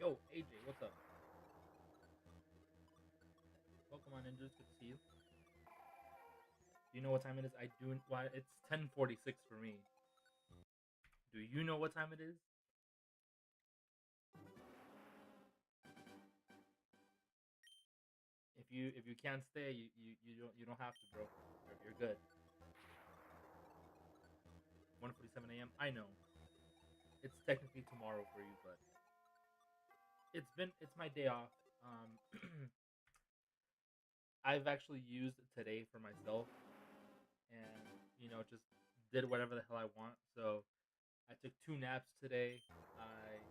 Yo, AJ, what's up? Welcome on, Ninjas. Good to see you. Do you know what time it is? I do. Why it's 10:46 for me. Do you know what time it is? If you can't stay, you don't have to, bro. You're good. 1:47 a.m. I know it's technically tomorrow for you, but it's my day off. Um, I've actually used today for myself, and just did whatever the hell I want. So I took 2 naps today. I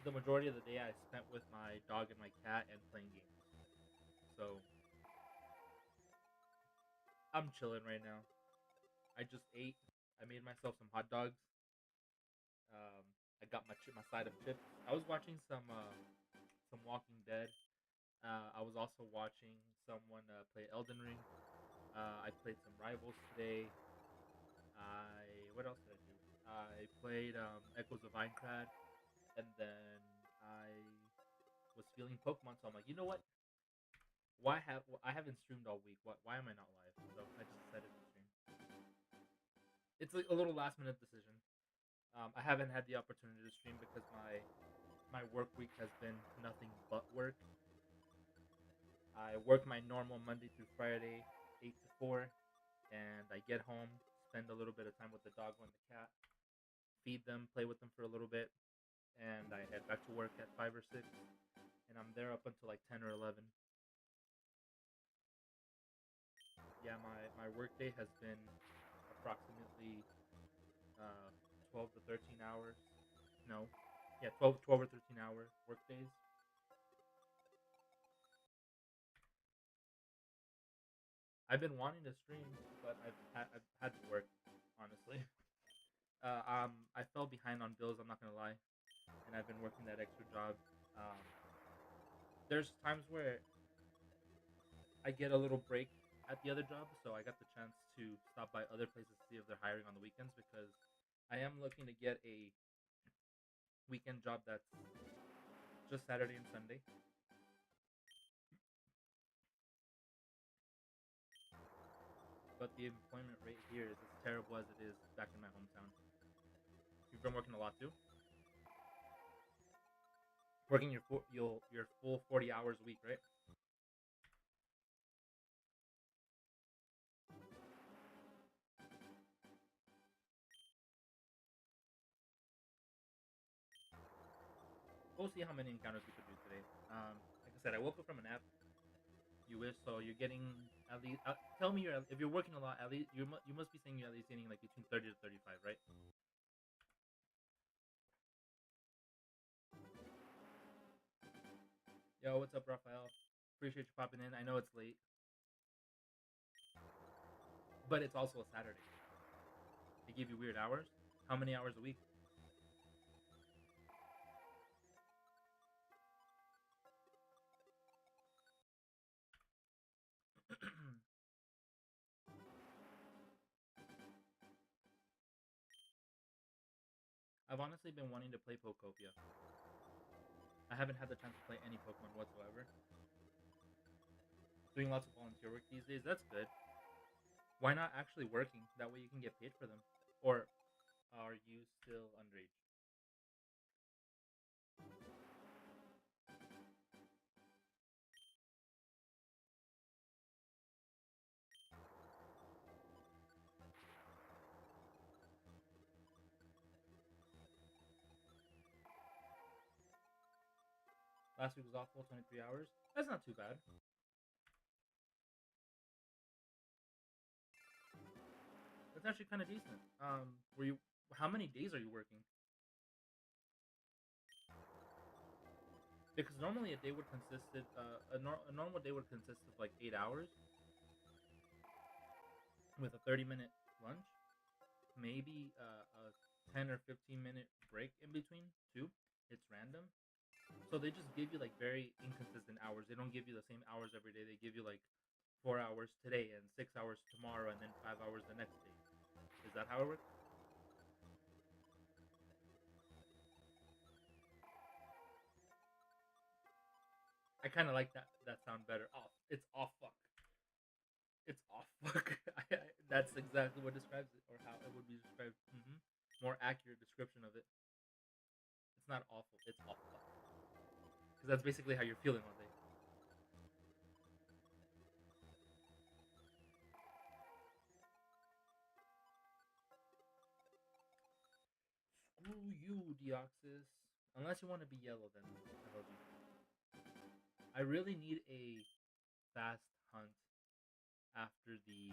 The majority of the day I spent with my dog and my cat and playing games. So I'm chilling right now. I just ate. I made myself some hot dogs. Um, I got my side of chips. I was watching some Walking Dead. I was also watching someone play Elden Ring. I played some Rivals today. What else did I do? I played Echoes of Minecraft, and then I was feeling Pokemon. So I'm like, you know what? I haven't streamed all week? Why am I not live? So I just decided to stream. It's a little last minute decision. I haven't had the opportunity to stream because my work week has been nothing but work. I work my normal Monday through Friday, 8 to 4, and I get home, spend a little bit of time with the dog and the cat, feed them, play with them for a little bit, and I head back to work at 5 or 6, and I'm there up until like 10 or 11. Yeah, my work day has been approximately 12 to 13 hours. No, yeah, 12 or 13 hour work days. I've been wanting to stream, but I've had to work, honestly. I fell behind on bills. I'm not gonna lie, and I've been working that extra job. Um, there's times where I get a little break at the other job, so I got the chance to stop by other places to see if they're hiring on the weekends because I am looking to get a weekend job that's just Saturday and Sunday. But the employment rate here is as terrible as it is back in my hometown. You've been working a lot too. Working your full 40 hours a week, right? We'll see how many encounters we could do today. Like I said, I woke up from a nap. You wish so. You're getting at least. Tell me if you're working a lot. At least you must be saying you're at least getting like between 30 to 35, right? Yo, what's up, Raphael? Appreciate you popping in. I know it's late, but it's also a Saturday. They give you weird hours. How many hours a week? I've honestly been wanting to play Pokopia. I haven't had the chance to play any Pokemon whatsoever. Doing lots of volunteer work these days. That's good. Why not actually working? That way you can get paid for them. Or are you still underage? Last week was awful, 23 hours. That's not too bad. That's actually kind of decent. Were you? How many days are you working? Because normally a day would a normal day would consist of like 8 hours with a 30-minute lunch, maybe a 10 or 15 minute break in between too. It's random, so they just give you like very inconsistent hours. They don't give you the same hours every day. They give you like 4 hours today and 6 hours tomorrow, and then 5 hours the next day. Is that how it works? I kind of like that sound better. Off. It's off fuck. It's off fuck. That's exactly what describes it, or how it would be described. More accurate description of it. It's not awful. It's off fuck. Because that's basically how you're feeling all day. Screw you, Deoxys. Unless you want to be yellow, then I love you. I really need a fast hunt after the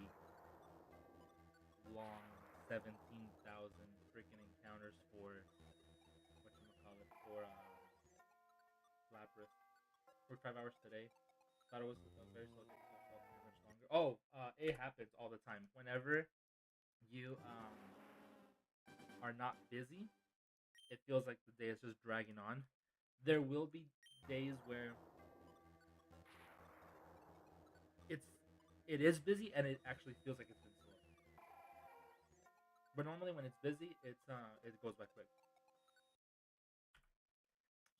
long 17,000 freaking encounters for whatchamacallit, for Lapras. Worked 5 hours today. Thought it was a very slow day, so it felt pretty much longer. Oh, it happens all the time. Whenever you are not busy, it feels like the day is just dragging on. There will be days where it's it is busy and it actually feels like it's been slow. But normally when it's busy, it goes by quick.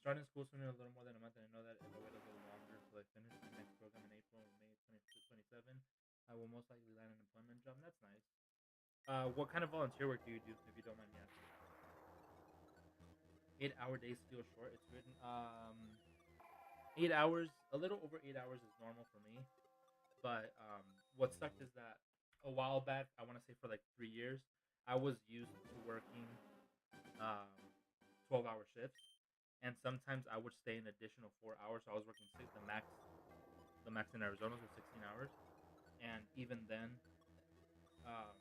Starting school soon in a little more than a month, and I know that if I wait a little longer until I finish my next program in April, May 2027, I will most likely land an employment job. That's nice. What kind of volunteer work do you do, if you don't mind me asking? 8 hour days feel short. It's written 8 hours, a little over 8 hours is normal for me. But what sucked is that a while back, I want to say for like 3 years, I was used to working um, 12-hour shifts, and sometimes I would stay an additional 4 hours. So I was working six, the max in Arizona was 16 hours, and even then, um,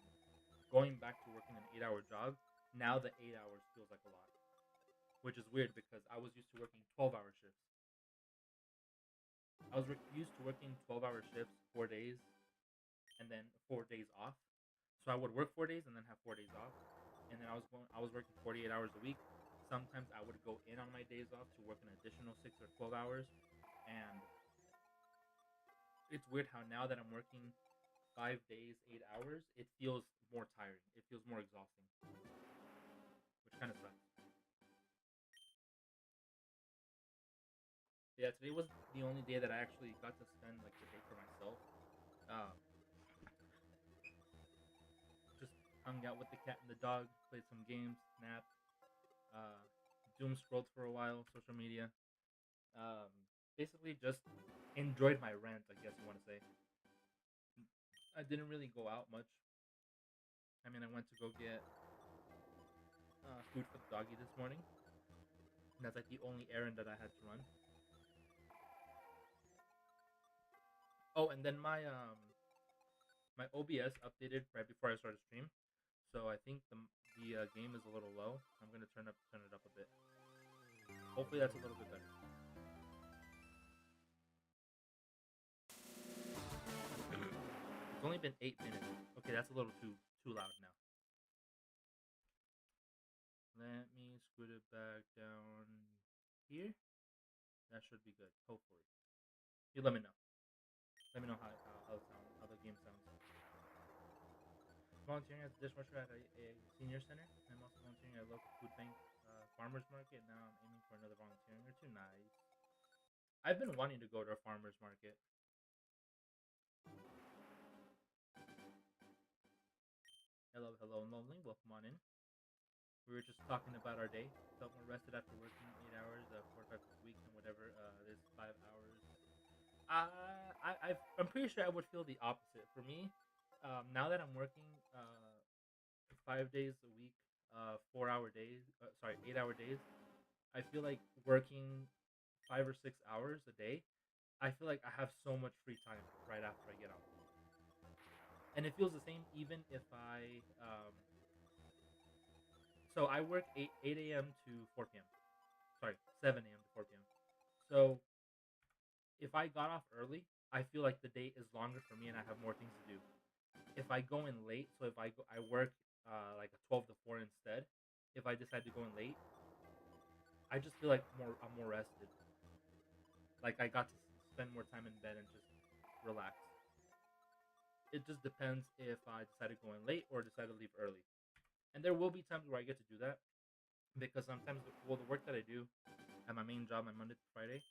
going back to working an 8 hour job, now the 8 hours feels like a lot, which is weird because I was used to working 12-hour shifts. I was used to working 12-hour shifts, 4 days, and then 4 days off. So I would work 4 days and then have 4 days off, and then I was working 48 hours a week. Sometimes I would go in on my days off to work an additional 6 or 12 hours, and it's weird how now that I'm working 5 days, 8 hours, it feels more tiring. It feels more exhausting, which kind of sucks. Yeah, today was the only day that I actually got to spend like the day for myself. Um, just hung out with the cat and the dog, played some games, napped, uh, doom scrolled for a while, social media. Um, Basically just enjoyed my rant, I guess you want to say. I didn't really go out much. I mean, I went to go get food for the doggy this morning. And that's like the only errand that I had to run. Oh, and then my OBS updated right before I started stream, so I think the game is a little low. I'm gonna turn it up a bit. Hopefully that's a little bit better. It's only been 8 minutes. Okay, that's a little too loud now. Let me scoot it back down here. That should be good. Hopefully, you let me know. Let me know how the game sounds. Volunteering as a dishwasher at a senior center. I'm also volunteering at a local food bank, farmers market. Now I'm aiming for another volunteering or two. Nice. I've been wanting to go to a farmers market. Hello, hello, lonely. Welcome on in. We were just talking about our day. Felt more rested after working 8 hours, 4 or 5 days a week, and whatever. This 5 hours. I'm pretty sure I would feel the opposite. For me, now that I'm working 5 days a week, 4 hour days, sorry, 8 hour days, I feel like working 5 or 6 hours a day. I feel like I have so much free time right after I get off, and it feels the same even if I so I work 8 a.m. to 4 p.m. Sorry, 7 a.m. to 4 p.m. So if I got off early, I feel like the day is longer for me and I have more things to do. If I go in late, so if I work like a 12 to 4 instead, if I decide to go in late, I just feel like I'm more rested. Like I got to spend more time in bed and just relax. It just depends if I decide to go in late or decide to leave early. And there will be times where I get to do that because sometimes, well, the work that I do at my main job, my Monday to Friday,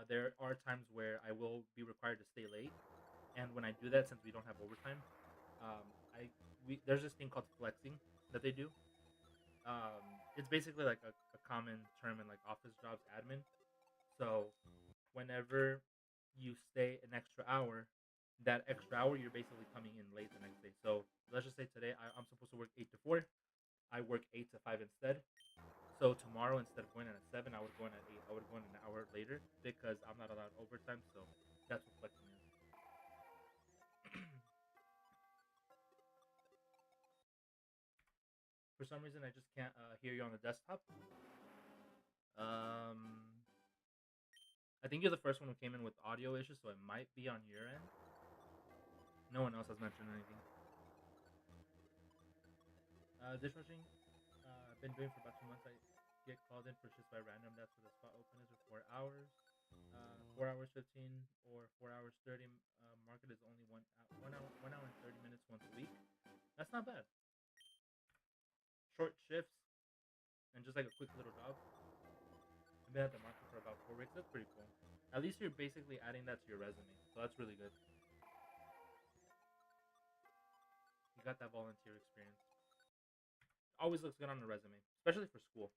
There are times where I will be required to stay late, and when I do that, since we don't have overtime, um, I there's this thing called flexing that they do. It's basically like a common term in like office jobs, admin. So whenever you stay an extra hour, that extra hour you're basically coming in late the next day. So let's just say today I'm supposed to work 8 to 4. I work 8 to 5 instead. So tomorrow, instead of going in at 7, I would go in at 8. I would go in an hour later because I'm not allowed overtime. So that's what flexing is. For some reason, I just can't hear you on the desktop. Um, I think you're the first one who came in with audio issues, so it might be on your end. No one else has mentioned anything. Dishwashing, I've been doing for about 2 months. I get called in for shifts by random. That's where the spot open is for 4 hours. 4 hours 15 or 4 hours 30. Market is only 1 hour and 30 minutes once a week. That's not bad. Short shifts and just like a quick little job. I've been at the market for about 4 weeks. That's pretty cool. At least you're basically adding that to your resume, so that's really good. You got that volunteer experience. Always looks good on the resume, especially for school.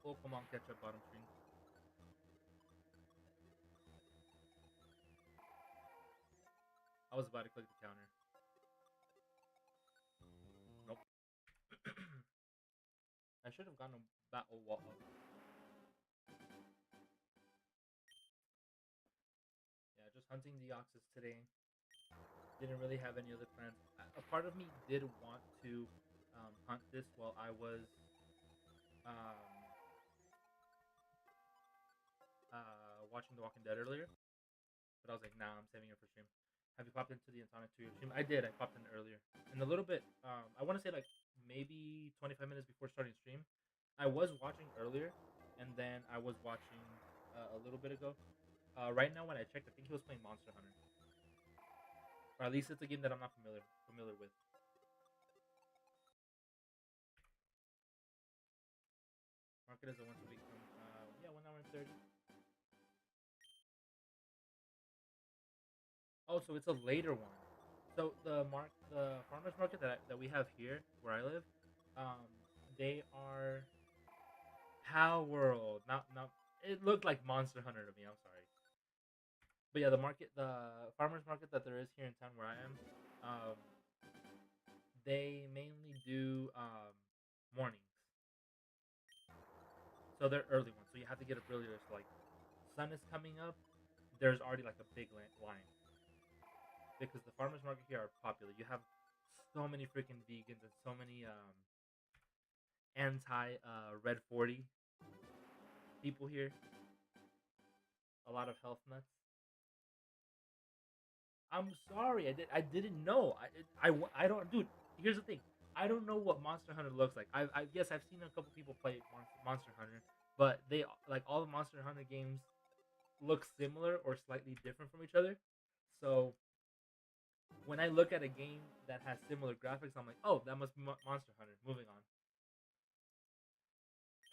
Oh, come on, ketchup bottom string. I was about to click the counter. Nope. I should have gotten a battle wall up. Yeah, just hunting Deoxys today. Didn't really have any other plans. A part of me did want to hunt this while I was um, watching The Walking Dead earlier, but I was like, nah, I'm saving it for stream. Have you popped into the Insonic 2 stream? I did. I popped in earlier. In a little bit, I want to say like maybe 25 minutes before starting stream. I was watching earlier, and then I was watching a little bit ago. Right now, when I checked, I think he was playing Monster Hunter, or at least it's a game that I'm not familiar with. Market is a once a week. Yeah, 1 hour and 30. Oh, so it's a later one. So the farmers market that we have here where I live, um, they are Pow World. Not. It looked like Monster Hunter to me. I'm sorry, but yeah, the farmers market that there is here in town where I am, they mainly do mornings. So they're early ones. So you have to get up earlier. So like, sun is coming up. There's already like a big line because the farmers market here are popular. You have so many freaking vegans and so many anti red 40 people here. A lot of health nuts. I'm sorry, I didn't know. I don't, dude. Here's the thing. I don't know what Monster Hunter looks like. I guess I've seen a couple people play Monster Hunter, but they like all the Monster Hunter games look similar or slightly different from each other. So when I look at a game that has similar graphics, I'm like, oh, that must be Monster Hunter. Moving on.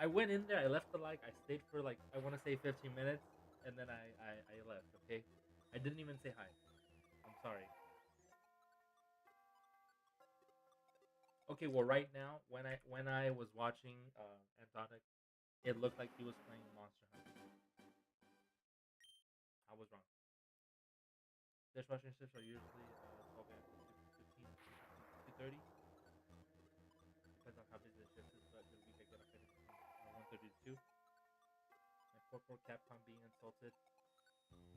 I went in there. I left the like. I stayed for like I want to say 15 minutes, and then I left. Okay, I didn't even say hi. I'm sorry. Okay, well, right now when I was watching Antonic, it looked like he was playing Monster Hunter. I was wrong. Dishwashing shifts are usually 12 a.m. to 15 to 30. Depends on how busy the shift is, but this week I get off at 1:30 to 2. My poor Capcom being insulted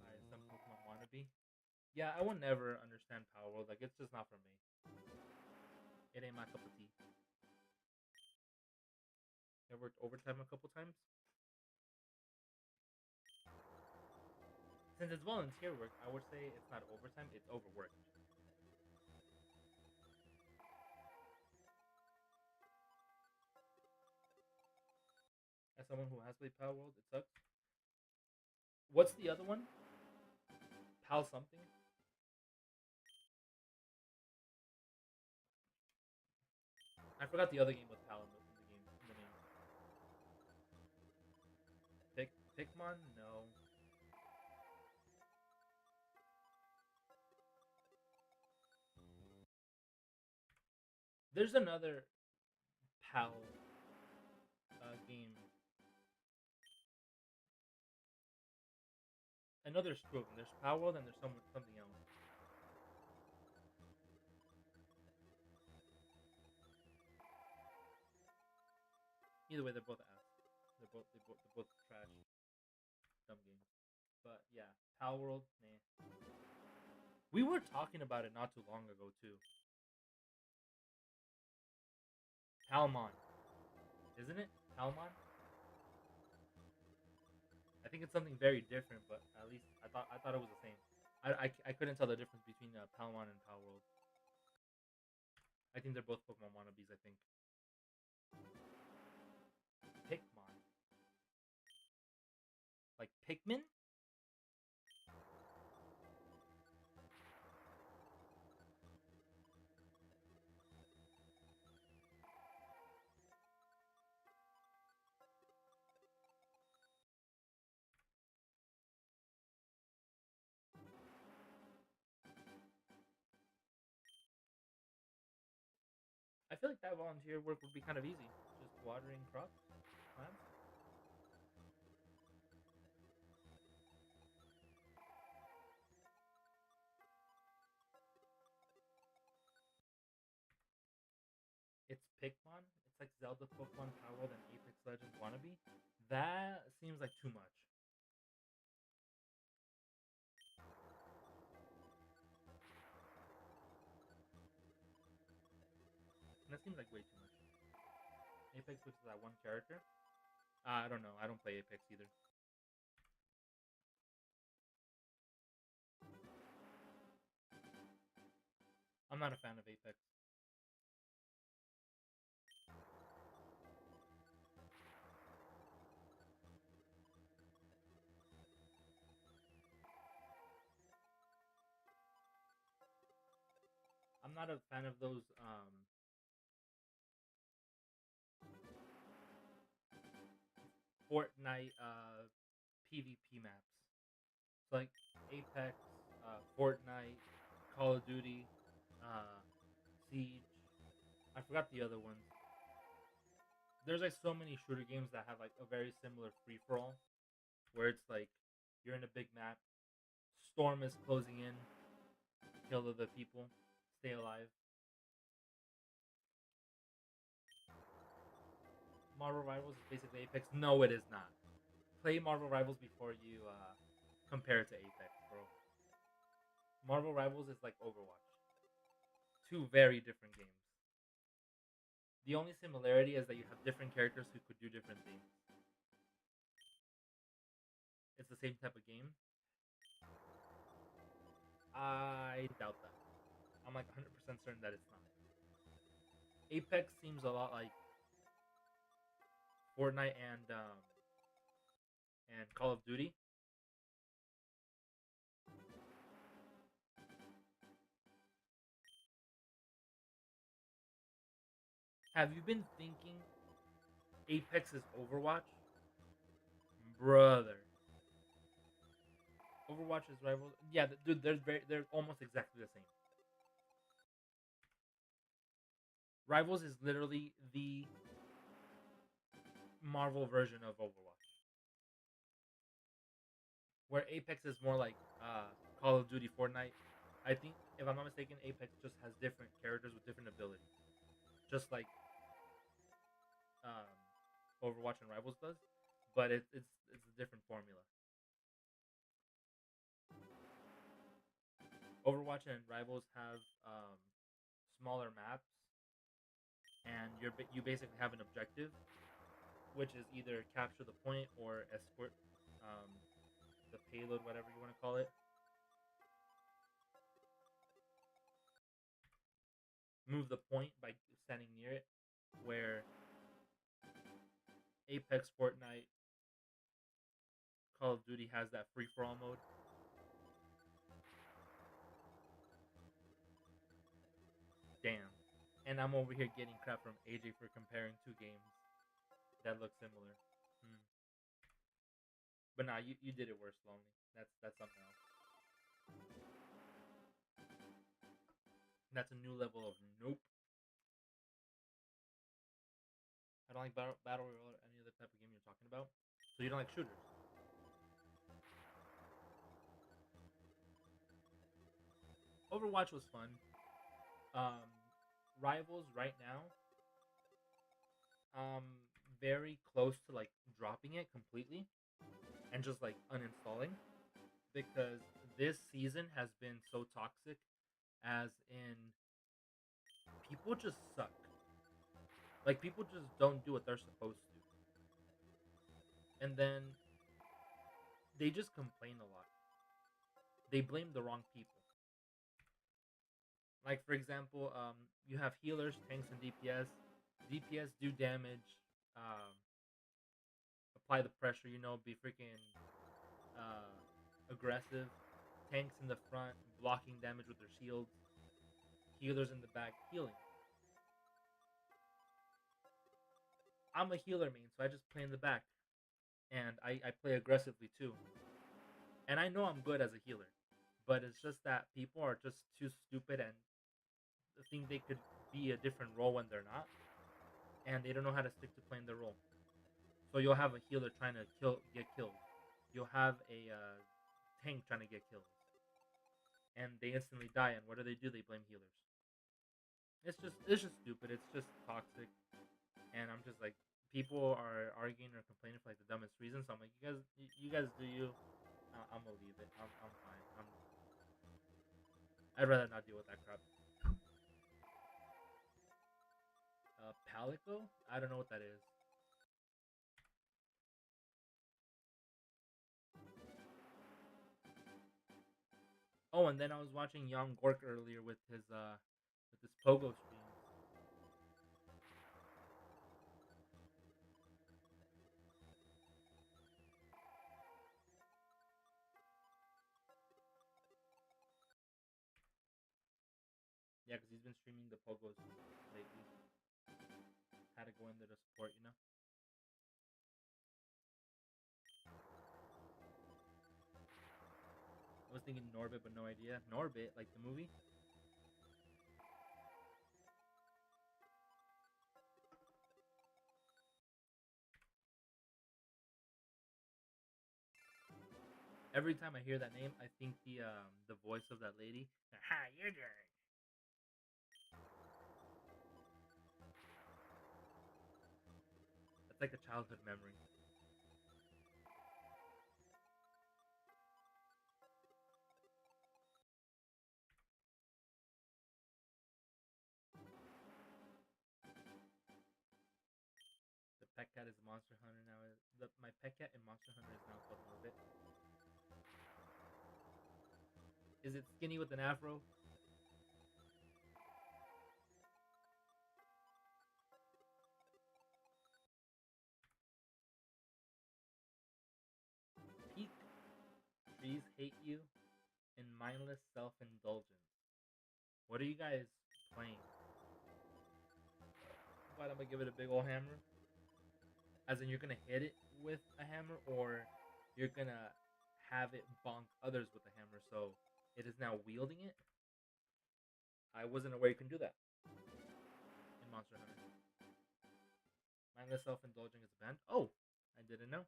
by some Pokemon wannabe. Yeah, I will never understand Power World. Like, it's just not for me. It ain't my cup of tea. I worked overtime a couple times. Since it's volunteer work, I would say it's not overtime, it's overwork. As someone who has played Power World, it sucks. What's the other one? Pal something. I forgot the other game with Pal in the name. Pikmon? No. There's another Pal game. I know there's two of them. There's Pal World and there's something else. Either way, they're both ass. They're both trash, dumb games. But yeah, Pal World, nah. We were talking about it not too long ago too. Palmon, isn't it? Palmon. I think it's something very different, but at least I thought it was the same. I couldn't tell the difference between Palmon and Pal World. I think they're both Pokemon wannabes. I think. Pikmon, like Pikmin. I feel like that volunteer work would be kind of easy. Just watering crops, plants. It's Pikmon. It's like Zelda, Pokemon, Power World, and Apex Legends wannabe. That seems like too much. That seems like way too much. Apex, which is that one character. I don't know. I don't play Apex either. I'm not a fan of Apex. I'm not a fan of those Fortnite PvP maps. So like Apex, Fortnite, Call of Duty, uh, Siege. I forgot the other ones. There's like so many shooter games that have like a very similar free for all, where it's like you're in a big map, storm is closing in, kill the people, stay alive. Marvel Rivals is basically Apex. No, it is not. Play Marvel Rivals before you compare it to Apex, bro. Marvel Rivals is like Overwatch. Two very different games. The only similarity is that you have different characters who could do different things. It's the same type of game. I doubt that. I'm like 100% certain that it's not. Apex seems a lot like Fortnite and Call of Duty. Have you been thinking Apex is Overwatch? Brother. Overwatch is rivals. Yeah, dude, they're almost exactly the same. Rivals is literally the Marvel version of Overwatch, where Apex is more like Call of Duty, Fortnite. I think, if I'm not mistaken, Apex just has different characters with different abilities, just like um, Overwatch and Rivals does, but it's a different formula. Overwatch and Rivals have smaller maps, and you basically have an objective, which is either capture the point or escort um, the payload, whatever you want to call it. Move the point by standing near it, where Apex, Fortnite, Call of Duty has that free for all mode. Damn. And I'm over here getting crap from AJ for comparing two games that look similar. Hmm. But nah, you did it worse, Lonely. That's something else. That's a new level of nope. I don't like battle royale or any other type of game you're talking about. So you don't like shooters. Overwatch was fun. Um, Rivals right now, um, very close to like dropping it completely and just like uninstalling because this season has been so toxic, as in people just suck. Like people just don't do what they're supposed to, and then they just complain a lot. They blame the wrong people. Like for example, you have healers, tanks, and DPS. DPS do damage, um, apply the pressure. Be freaking uh, aggressive. Tanks in the front, blocking damage with their shields. Healers in the back, healing. I'm a healer main, so I just play in the back, and I play aggressively too. And I know I'm good as a healer, but it's just that people are just too stupid and think they could be a different role when they're not, and they don't know how to stick to playing their role. So you'll have a healer trying to get killed. You'll have a tank trying to get killed, and they instantly die. And what do? They blame healers. It's just stupid. It's just toxic, and I'm just like people are arguing or complaining for like the dumbest reasons. So I'm like, you guys do you. I'm gonna leave it. I'm fine. I'd rather not deal with that crap. Palico? I don't know what that is. Oh, and then I was watching Young Gork earlier with his pogo streams. Yeah, because he's been streaming the pogos lately. Had to go in there to support. I was thinking Norbit, but no idea. Norbit, like the movie. Every time I hear that name, I think the voice of that lady. Ha, you're doing. That's like a childhood memory. The pet cat is Monster Hunter now. My pet cat in Monster Hunter is now called Norbit. Is it skinny with an afro? Peak trees hate you and mindless self-indulgence. What are you guys playing? But I'm gonna give it a big old hammer. As in, you're gonna hit it with a hammer, or you're gonna have it bonk others with a hammer, so it is now wielding it. I wasn't aware you can do that in Monster Hunter. Mindless self-indulging is banned. Oh, I didn't know.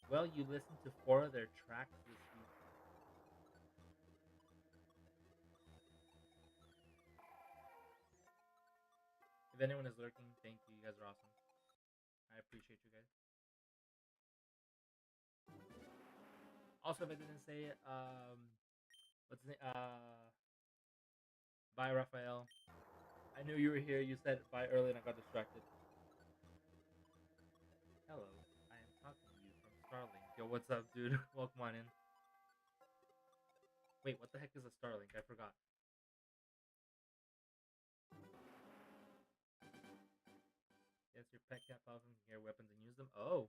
Well, you listened to 4 of their tracks this week. If anyone is lurking, thank you. You guys are awesome. I appreciate you guys. Also, if I didn't say it, what's the name? Bye, Raphael. I knew you were here. You said bye early, and I got distracted. Hello, I am talking to you from Starlink. Yo, what's up, dude? Welcome on in. Wait, what the heck is a Starlink? I forgot. Yes, your pet cat powerful can carry weapons and use them. Oh,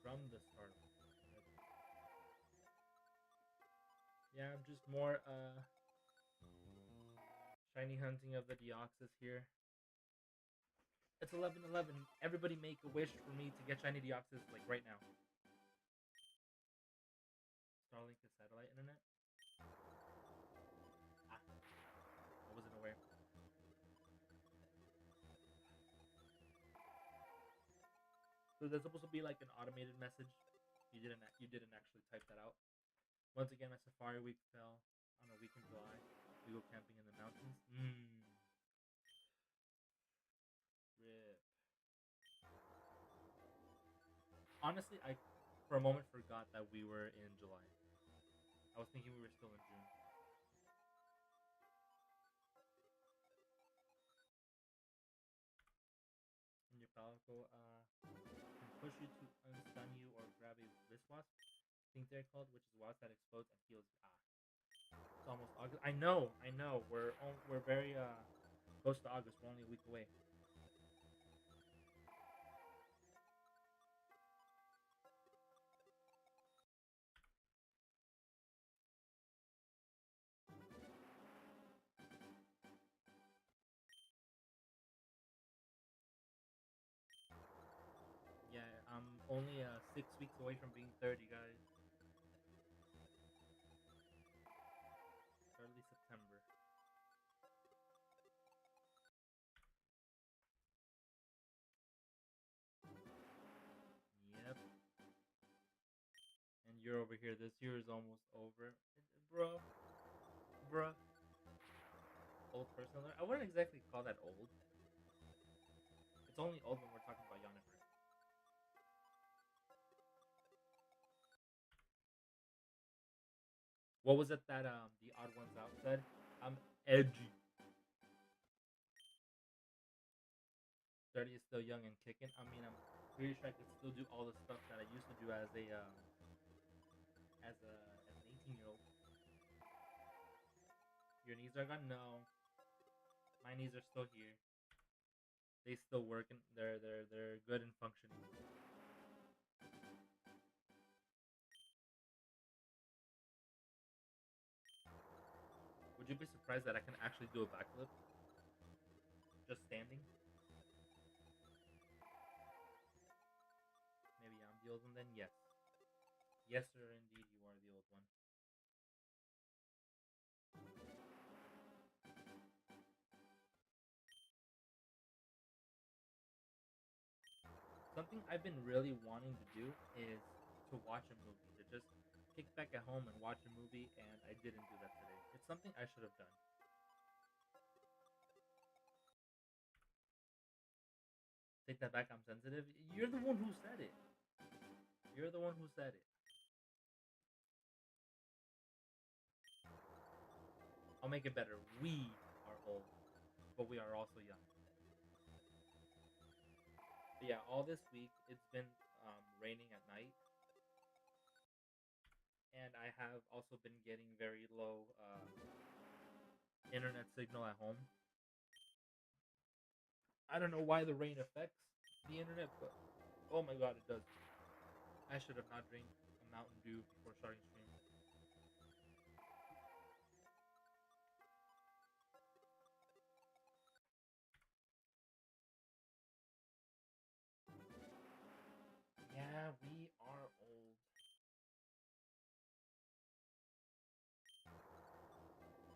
from the Starlink. Yeah, I'm just more shiny hunting of the Deoxys here. It's 11:11. Everybody make a wish for me to get shiny Deoxys like right now. Starlink is satellite internet. Ah, I wasn't aware. So there's supposed to be like an automated message. You didn't actually type that out. Once again, my safari week fell on a week in July. We go camping in the mountains. Rip. Honestly, I for a moment forgot that we were in July. I was thinking we were still in June. And your palico can push you to unstun you or grab a wrist wasp. I think they're called, which is wasp that explodes and heals. It's almost August. I know, I know. We're very close to August. We're only a week away. Yeah, I'm only 6 weeks away from being 30, guys. Early September. Yep. And you're over here. This year is almost over, bruh, bruh. Old person alert. I wouldn't exactly call that old. It's only old when we're talking about Yennefer. What was it that the odd ones out said? I'm edgy. 30 is still young and kicking. I mean, I'm pretty sure I could still do all the stuff that I used to do as an 18-year-old. Your knees are gone? No, my knees are still here. They still work and they're good and functioning. Would you be surprised that I can actually do a backflip just standing? Maybe I'm the old one then. Yes, yes, sir. Indeed, you are the old one. Something I've been really wanting to do is to watch a movie. To just kick back at home and watch a movie, and I didn't do that today. It's something I should have done. Take that back. I'm sensitive. You're the one who said it. You're the one who said it. I'll make it better. We are old, but we are also young. But yeah, all this week it's been raining at night, and I have also been getting very low internet signal at home. I don't know why the rain affects the internet, but oh my god, it does. I should have not drank a Mountain Dew before starting stream. Yeah, we are old.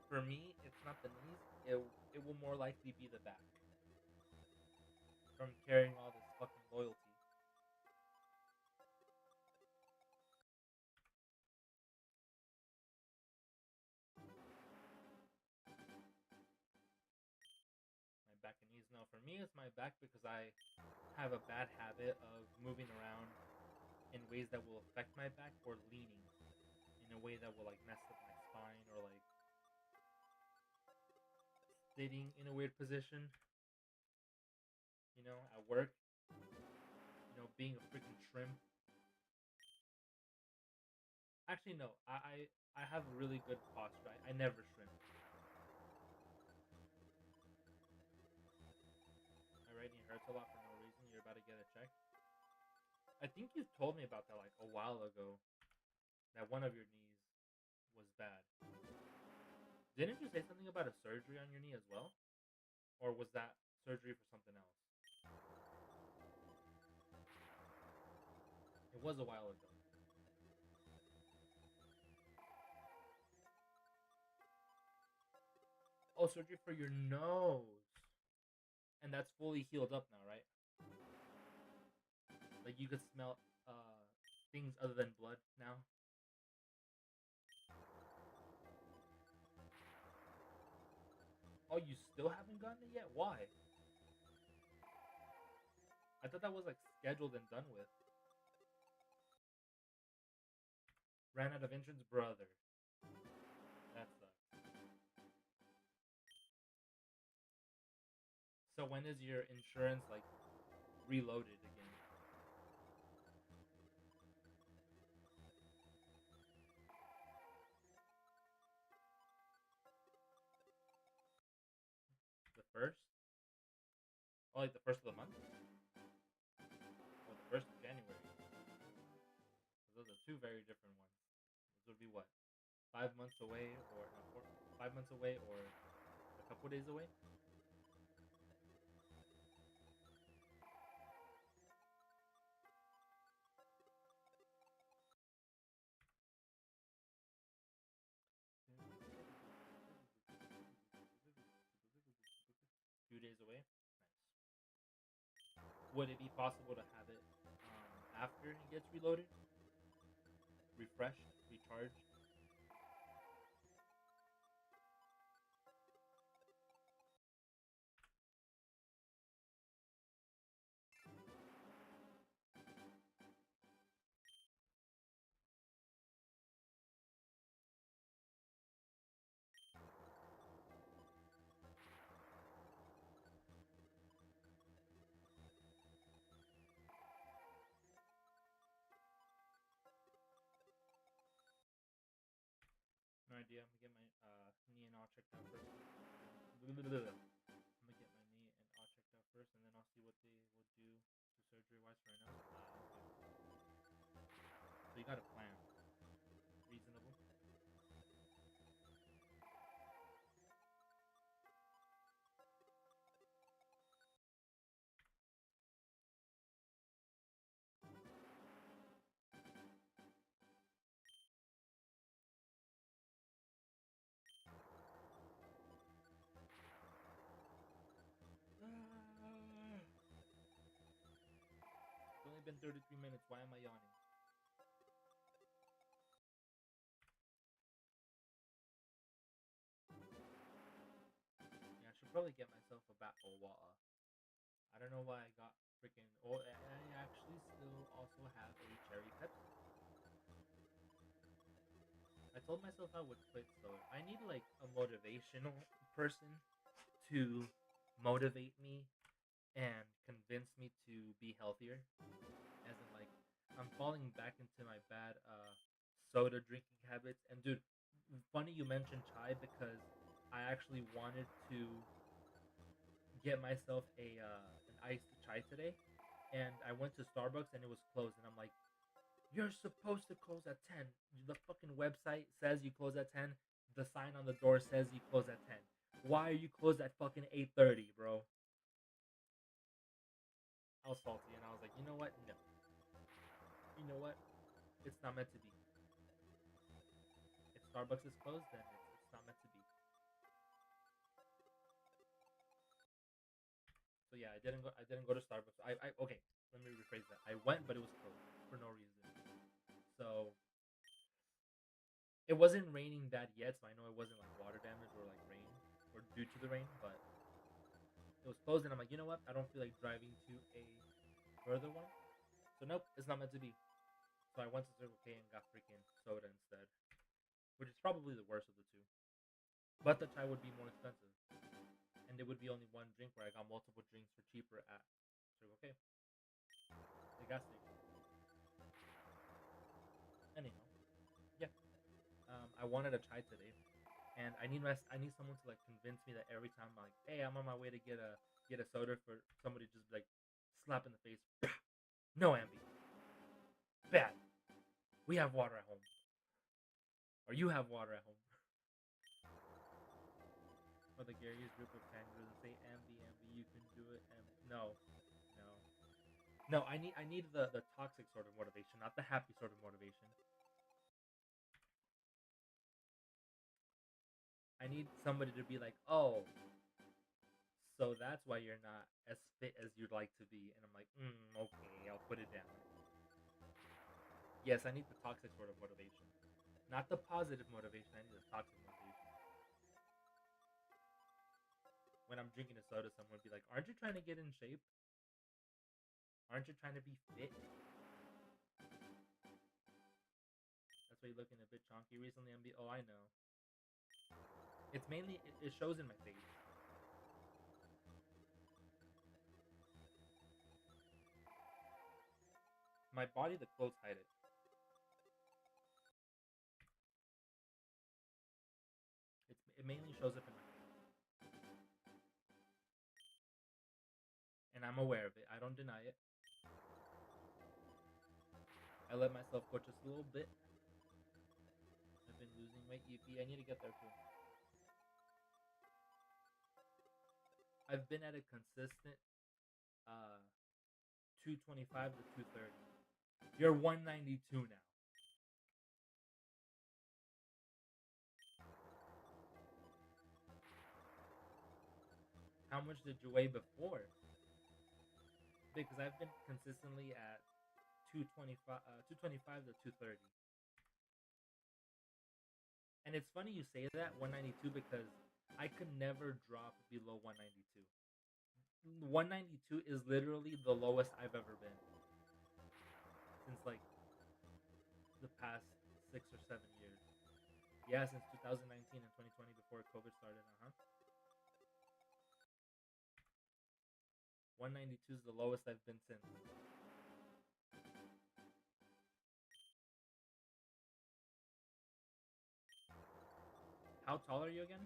For me, it's not the knees. It will more likely be the back from carrying all this fucking loyalty. My back and knees. No, for me, it's my back because I have a bad habit of moving around in ways that will affect my back or leaning in a way that will like mess up my spine or like sitting in a weird position, at work, being a freaking shrimp. Actually, no, I have really good posture. I never shrimp. My right knee hurts a lot for no reason. You're about to get it checked. I think you told me about that like a while ago. That one of your knees. was bad. Didn't you say something about a surgery on your knee as well? Or was that surgery for something else? It was a while ago. Oh, surgery for your nose. And that's fully healed up now, right? Like you could smell things other than blood now. Oh, you still haven't gotten it yet? Why? I thought that was like scheduled and done with. Ran out of insurance, brother. That sucks. So when is your insurance like reloaded again? The first? Oh, like the first of the month? Or the first of January? Those are two very different ones. Those would be what? 5 months away, or no, 5 months away, or a couple days away? 2 days away. Nice. Would it be possible to have it after it gets reloaded, refreshed, recharged? No idea. I'm gonna get my knee and all checked out first. I'm gonna get my knee and all checked out first, and then I'll see what they will do to surgery wise for right now. Okay. So you got a plan. Reasonable. It's only been 33 minutes. Why am I yawning? Yeah, I should probably get myself a bottle of water. I don't know why I got freaking. Oh, I actually still also have a cherry Pepsi. I told myself I would quit soda. I need like a motivational person to motivate me and convince me to be healthier. As in, like, I'm falling back into my bad soda drinking habits. And dude, funny you mentioned chai because I actually wanted to get myself a an iced chai today, and I went to Starbucks and it was closed. And I'm like, you're supposed to close at 10. The fucking website says you close at 10. The sign on the door says you close at 10. Why are you closed at fucking 8:30, bro? I was salty and I was like, you know what? No. You know what? It's not meant to be. If Starbucks is closed, then it's not meant to be. So yeah, I didn't go to Starbucks. I okay. Let me rephrase that. I went, but it was closed for no reason. So it wasn't raining that yet, so I know it wasn't like water damage or like rain or due to the rain, but it was closed, and I'm like, you know what? I don't feel like driving to a further one. So nope, it's not meant to be. So I went to Circle K and got freaking soda instead, which is probably the worst of the two. But the chai would be more expensive, and it would be only one drink where I got multiple drinks for cheaper at Circle K, the gas station. Anyhow, yeah. I wanted a chai today, and I need someone to like convince me that every time I'm like, hey, I'm on my way to get a soda, for somebody just like slap in the face. No, Ambi, bad. We have water at home. Or you have water at home. For the gariest group of kangaroos and say, Ambi, Ambi, you can do it. No, no, no. I need the toxic sort of motivation, not the happy sort of motivation. I need somebody to be like, oh, so that's why you're not as fit as you'd like to be. And I'm like, okay, I'll put it down. Yes, I need the toxic sort of motivation. Not the positive motivation, I need the toxic motivation. When I'm drinking a soda, someone would be like, aren't you trying to get in shape? Aren't you trying to be fit? That's why you're looking a bit chonky recently. Oh, I know. It's mainly, it shows in my face. My body, the clothes hide it. It mainly shows up in my face. And I'm aware of it. I don't deny it. I let myself go just a little bit. I've been losing weight. EP, I need to get there too. I've been at a consistent 225 to 230. You're 192 now. How much did you weigh before? Because I've been consistently at 225 to 230. And it's funny you say that 192 because I could never drop below 192. 192 is literally the lowest I've ever been since like the past 6 or 7 years. Yeah, since 2019 and 2020 before COVID started. 192 is the lowest I've been since. How tall are you again?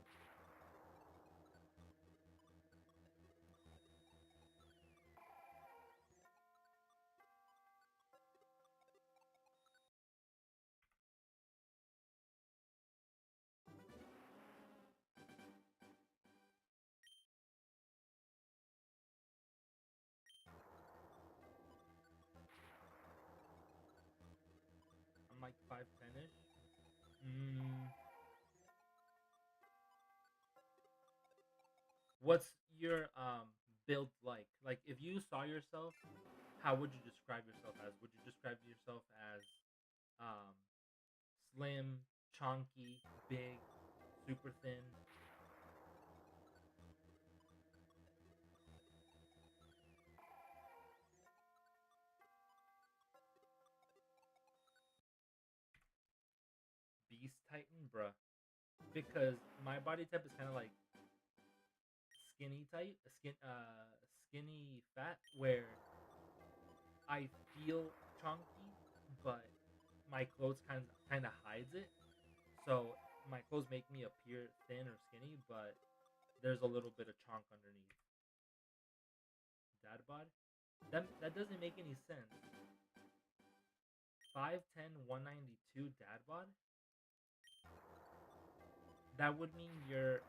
I'm like 5'10"-ish. What's your build like? Like if you saw yourself, how would you describe yourself as? Would you describe yourself as um slim, chunky, big, super thin? Beast Titan, bruh. Because my body type is kind of like skinny type, skinny fat, where I feel chunky, but my clothes kind of hides it. So my clothes make me appear thin or skinny, but there's a little bit of chunk underneath. Dad bod? That doesn't make any sense. 5'10", 192 dad bod? That would mean you're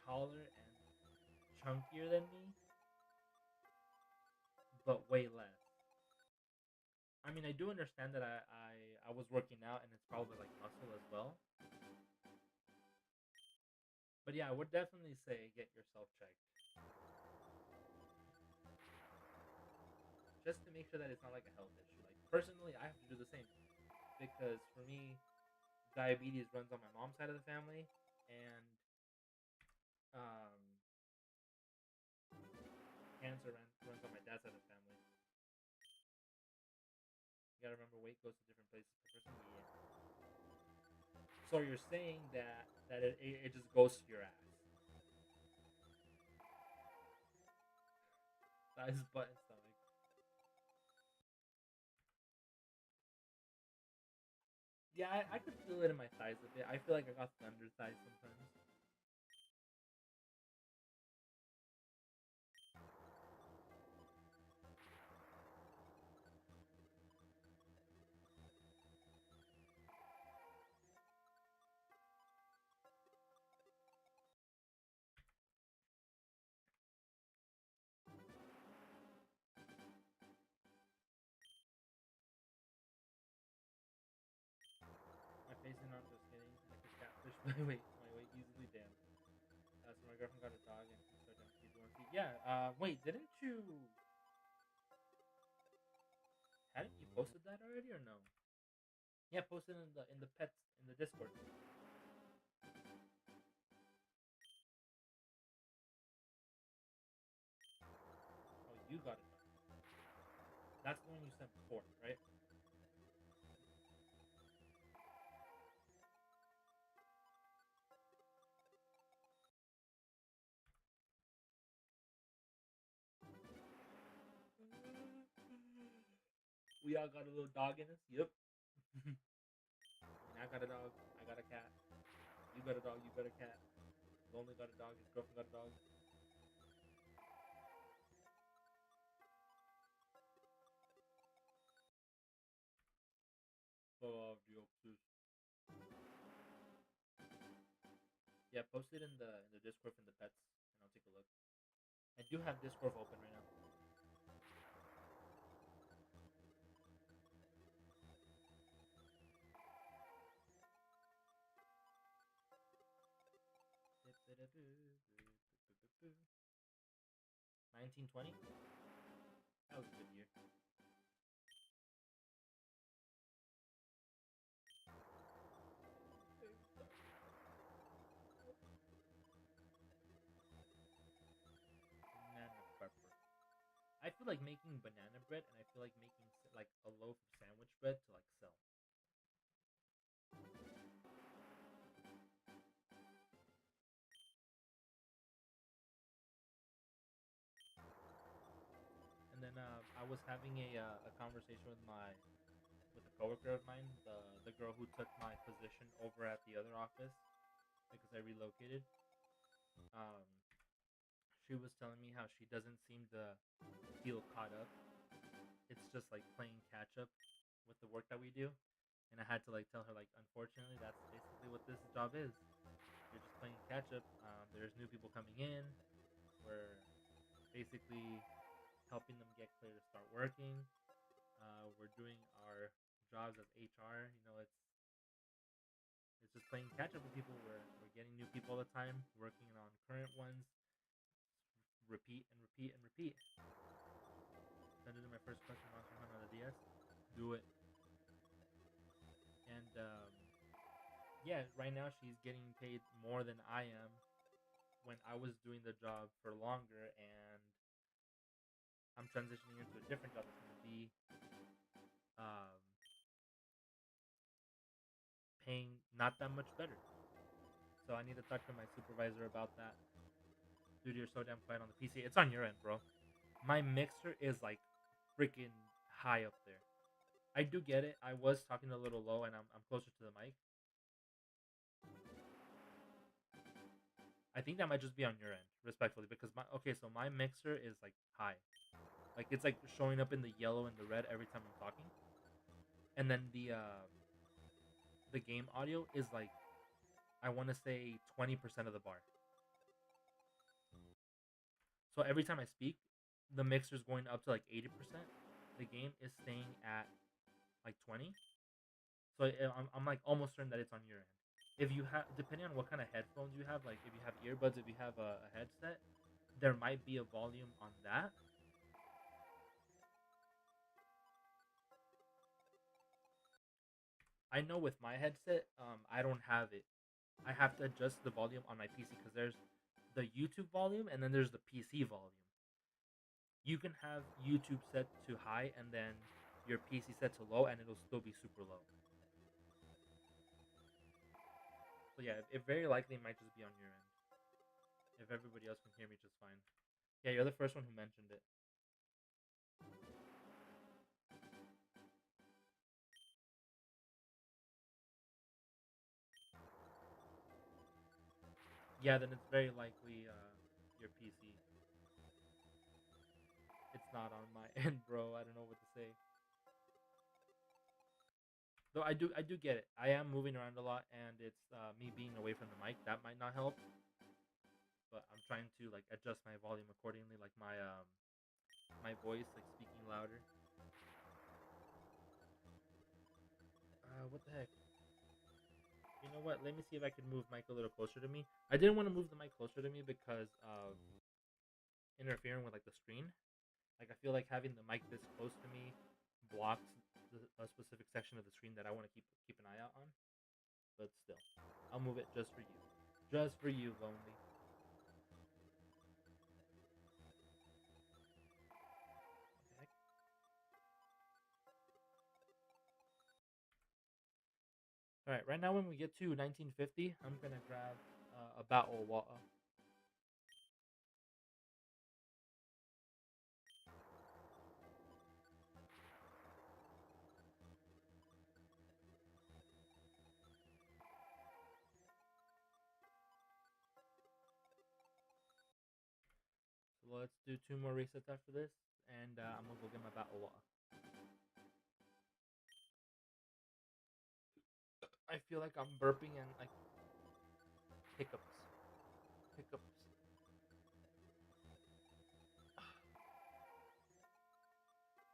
taller and chunkier than me, but way less. I mean, I do understand that I was working out and it's probably like muscle as well. But yeah, I would definitely say get yourself checked. Just to make sure that it's not like a health issue. Like personally, I have to do the same because for me, diabetes runs on my mom's side of the family, and um, cancer runs on my dad's side of the family. You gotta remember, weight goes to different places per person. Yeah. So you're saying that it just goes to your ass, thighs, butt, and stomach. Yeah, I could feel it in my thighs a bit. I feel like I got thunder thighs sometimes. wait, easily damn. So my girlfriend got a dog and she started on people and see. Yeah. Wait, didn't you? Hadn't you posted that already or no? Yeah, posted in the pets in the Discord. Oh, you got it. That's the one you sent before, right? We all got a little dog in us. Yep. I got a dog. I got a cat. You got a dog. You got a cat. Lonely got a dog. His girlfriend got a dog. Oh, Deoxys. Yeah, post it in the Discord from the pets, and I'll take a look. I do have Discord open right now. Dip-dip-dip-doo. 1920. That was a good year. Banana pepper. I feel like making banana bread, and I feel like making like a loaf of sandwich bread to like sell. And then I was having a conversation with a coworker of mine, the girl who took my position over at the other office because I relocated. Um, she was telling me how she doesn't seem to feel caught up. It's just like playing catch up with the work that we do. And I had to like tell her like, unfortunately, that's basically what this job is. You're just playing catch up. There's new people coming in. We're basically helping them get clear to start working. We're doing our jobs as HR. You know, it's just playing catch up with people. We're getting new people all the time, working on current ones, repeat and repeat and repeat. Send it to my first question, Monster Hunt on the DS. Do it. And yeah, right now she's getting paid more than I am when I was doing the job for longer, and I'm transitioning into a different job that's going to be um, paying not that much better. So I need to talk to my supervisor about that. Dude, you're so damn quiet on the PC. It's on your end, bro. My mixer is like freaking high up there. I do get it. I was talking a little low, and I'm closer to the mic. I think that might just be on your end, respectfully, because my okay, so my mixer is like high, like it's like showing up in the yellow and the red every time I'm talking, and then the game audio is like I want to say 20% of the bar. So every time I speak, the mixer's going up to like 80%. The game is staying at like 20. So I'm like almost certain that it's on your end. If you have, depending on what kind of headphones you have, like if you have earbuds, if you have a headset, there might be a volume on that. I know with my headset, I don't have it. I have to adjust the volume on my PC because there's the YouTube volume and then there's the PC volume. You can have YouTube set to high and then your PC set to low and it'll still be super low. So yeah, it very likely might just be on your end. If everybody else can hear me just fine. Yeah, you're the first one who mentioned it. Yeah, then it's very likely your PC. It's not on my end, bro. I don't know what to say. Though I do get it. I am moving around a lot, and it's me being away from the mic that might not help. But I'm trying to like adjust my volume accordingly, like my voice, like speaking louder. What the heck? You know what? Let me see if I can move Mike a little closer to me. I didn't want to move the mic closer to me because of interfering with like the screen. Like I feel like having the mic this close to me blocks a specific section of the screen that I want to keep an eye out on. But still, I'll move it just for you. Just for you, Lonely. All right, right now when we get to 1950, I'm gonna grab a battle of water. So let's do 2 more resets after this, and I'm gonna go get my battle of water. I feel like I'm burping and like hiccups, hiccups.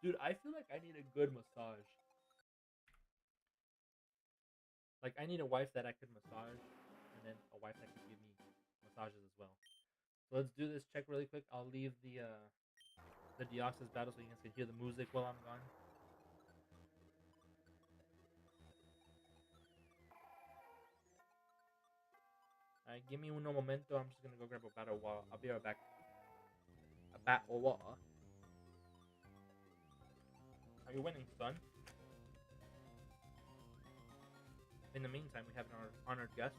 Dude, I feel like I need a good massage. Like I need a wife that I could massage, and then a wife that could give me massages as well. So let's do this check really quick. I'll leave the Deoxys battle so you guys can hear the music while I'm gone. Alright, give me uno momento. I'm just gonna go grab a battle wall. I'll be right back. A battle wall. Are you winning, son? In the meantime, we have an honored guest.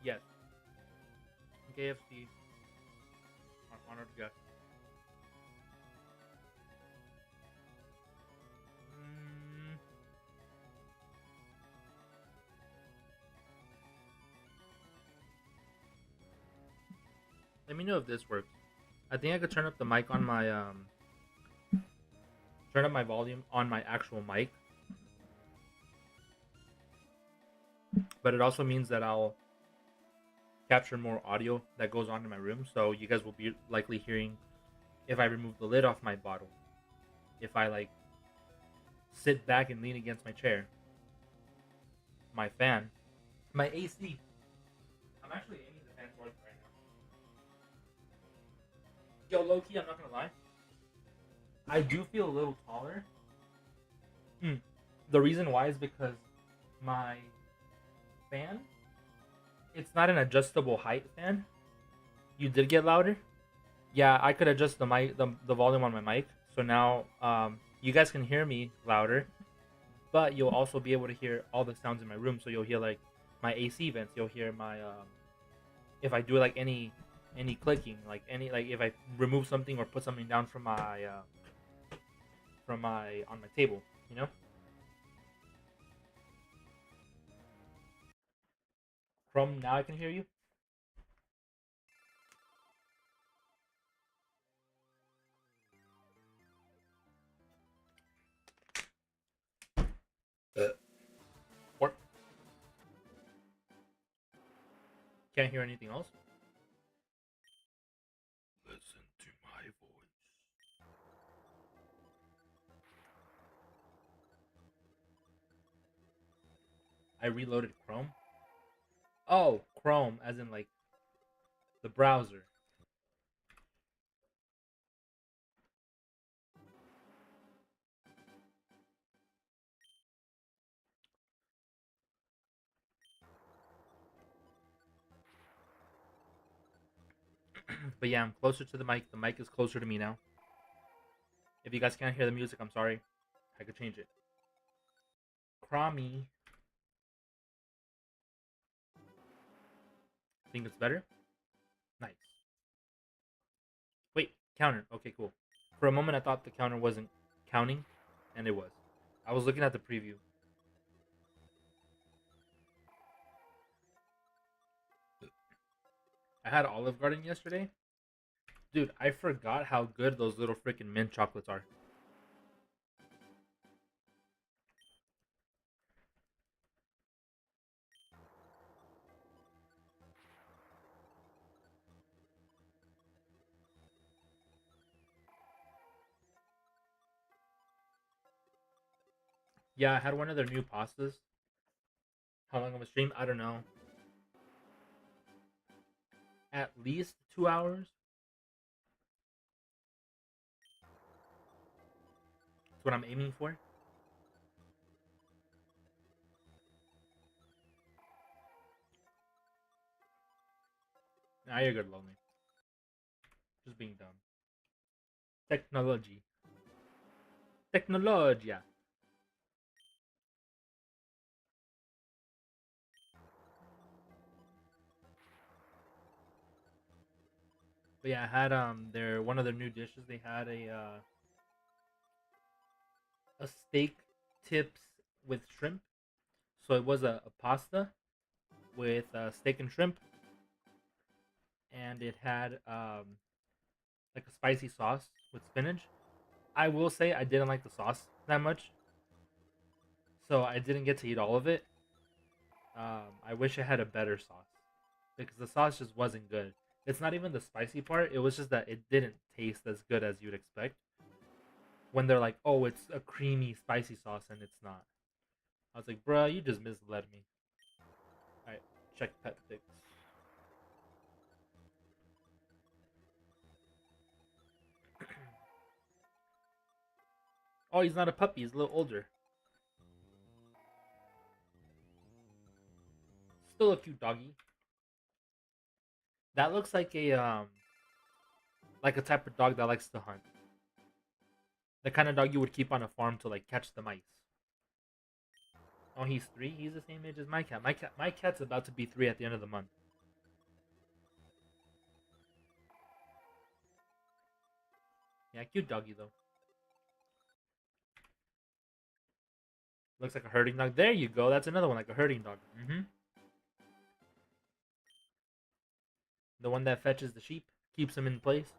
Yes, KFC, our honored guest. Mm, let me know if this works. I think I could turn up the mic on my turn up my volume on my actual mic, but it also means that I'll capture more audio that goes on in my room. So you guys will be likely hearing if I remove the lid off my bottle, if I like sit back and lean against my chair, my fan, my AC. I'm actually aiming the fan towards right now. Yo, low key, I'm not gonna lie. I do feel a little taller. The reason why is because my fan, it's not an adjustable height fan. You did get louder. Yeah, I could adjust the volume on my mic. So now you guys can hear me louder, but you'll also be able to hear all the sounds in my room. So you'll hear like my AC vents. You'll hear my if I do like any clicking, like any like if I remove something or put something down from my on my table, you know. From now I can hear you. Or can't hear anything else. Listen to my voice. I reloaded Chrome. Oh, Chrome, as in like the browser. But yeah, I'm closer to the mic. The mic is closer to me now. If you guys can't hear the music, I'm sorry. I could change it. Crommy. Think it's better? Nice. Wait, counter. Okay, cool. For a moment, I thought the counter wasn't counting, and it was. I was looking at the preview. I had Olive Garden yesterday. Dude, I forgot how good those little freaking mint chocolates are. Yeah, I had one of their new pastas. How long of a stream? I don't know. At least 2 hours. That's what I'm aiming for. Nah, you're good, lonely. Just being dumb. Technology. Technologia. But yeah, I had their one of their new dishes. They had a steak tips with shrimp. So it was a pasta with steak and shrimp, and it had like a spicy sauce with spinach. I will say I didn't like the sauce that much, so I didn't get to eat all of it. I wish I had a better sauce because the sauce just wasn't good. It's not even the spicy part. It was just that it didn't taste as good as you'd expect. When they're like, "Oh, it's a creamy spicy sauce," and it's not. I was like, "Bruh, you just misled me." All right, check pet pics. Oh, he's not a puppy. He's a little older. Still a cute doggy. That looks like a type of dog that likes to hunt. The kind of dog you would keep on a farm to like catch the mice. Oh, he's 3. He's the same age as my cat. My cat's about to be 3 at the end of the month. Yeah, cute doggy though. Looks like a herding dog. There you go. That's another one like a herding dog. The one that fetches the sheep, keeps them in place.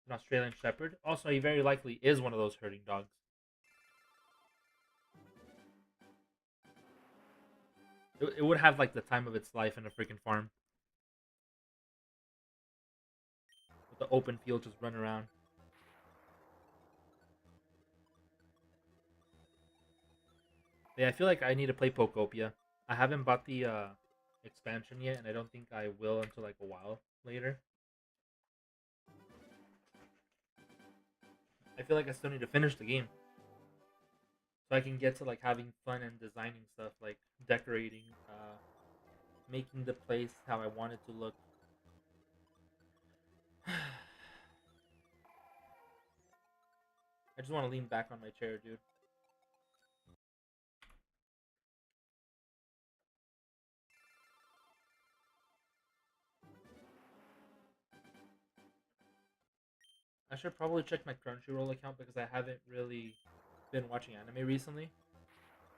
An Australian Shepherd. Also, he very likely is one of those herding dogs. It would have like the time of its life in a freaking farm with the open field, just run around. Yeah, I feel like I need to play Pokopia. I haven't bought the expansion yet, and I don't think I will until like a while later. I feel like I still need to finish the game so I can get to like having fun and designing stuff, like decorating, making the place how I want it to look. I just want to lean back on my chair, dude. I should probably check my Crunchyroll account because I haven't really been watching anime recently.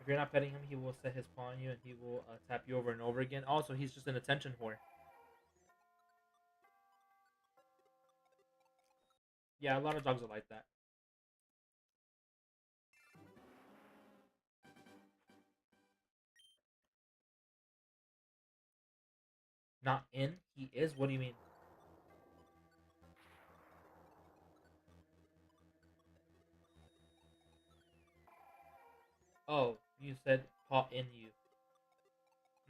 If you're not petting him, he will set his paw on you and he will tap you over and over again. Also, he's just an attention whore. Yeah, a lot of dogs are like that. Not in. He is. What do you mean? Oh, you said paw in you.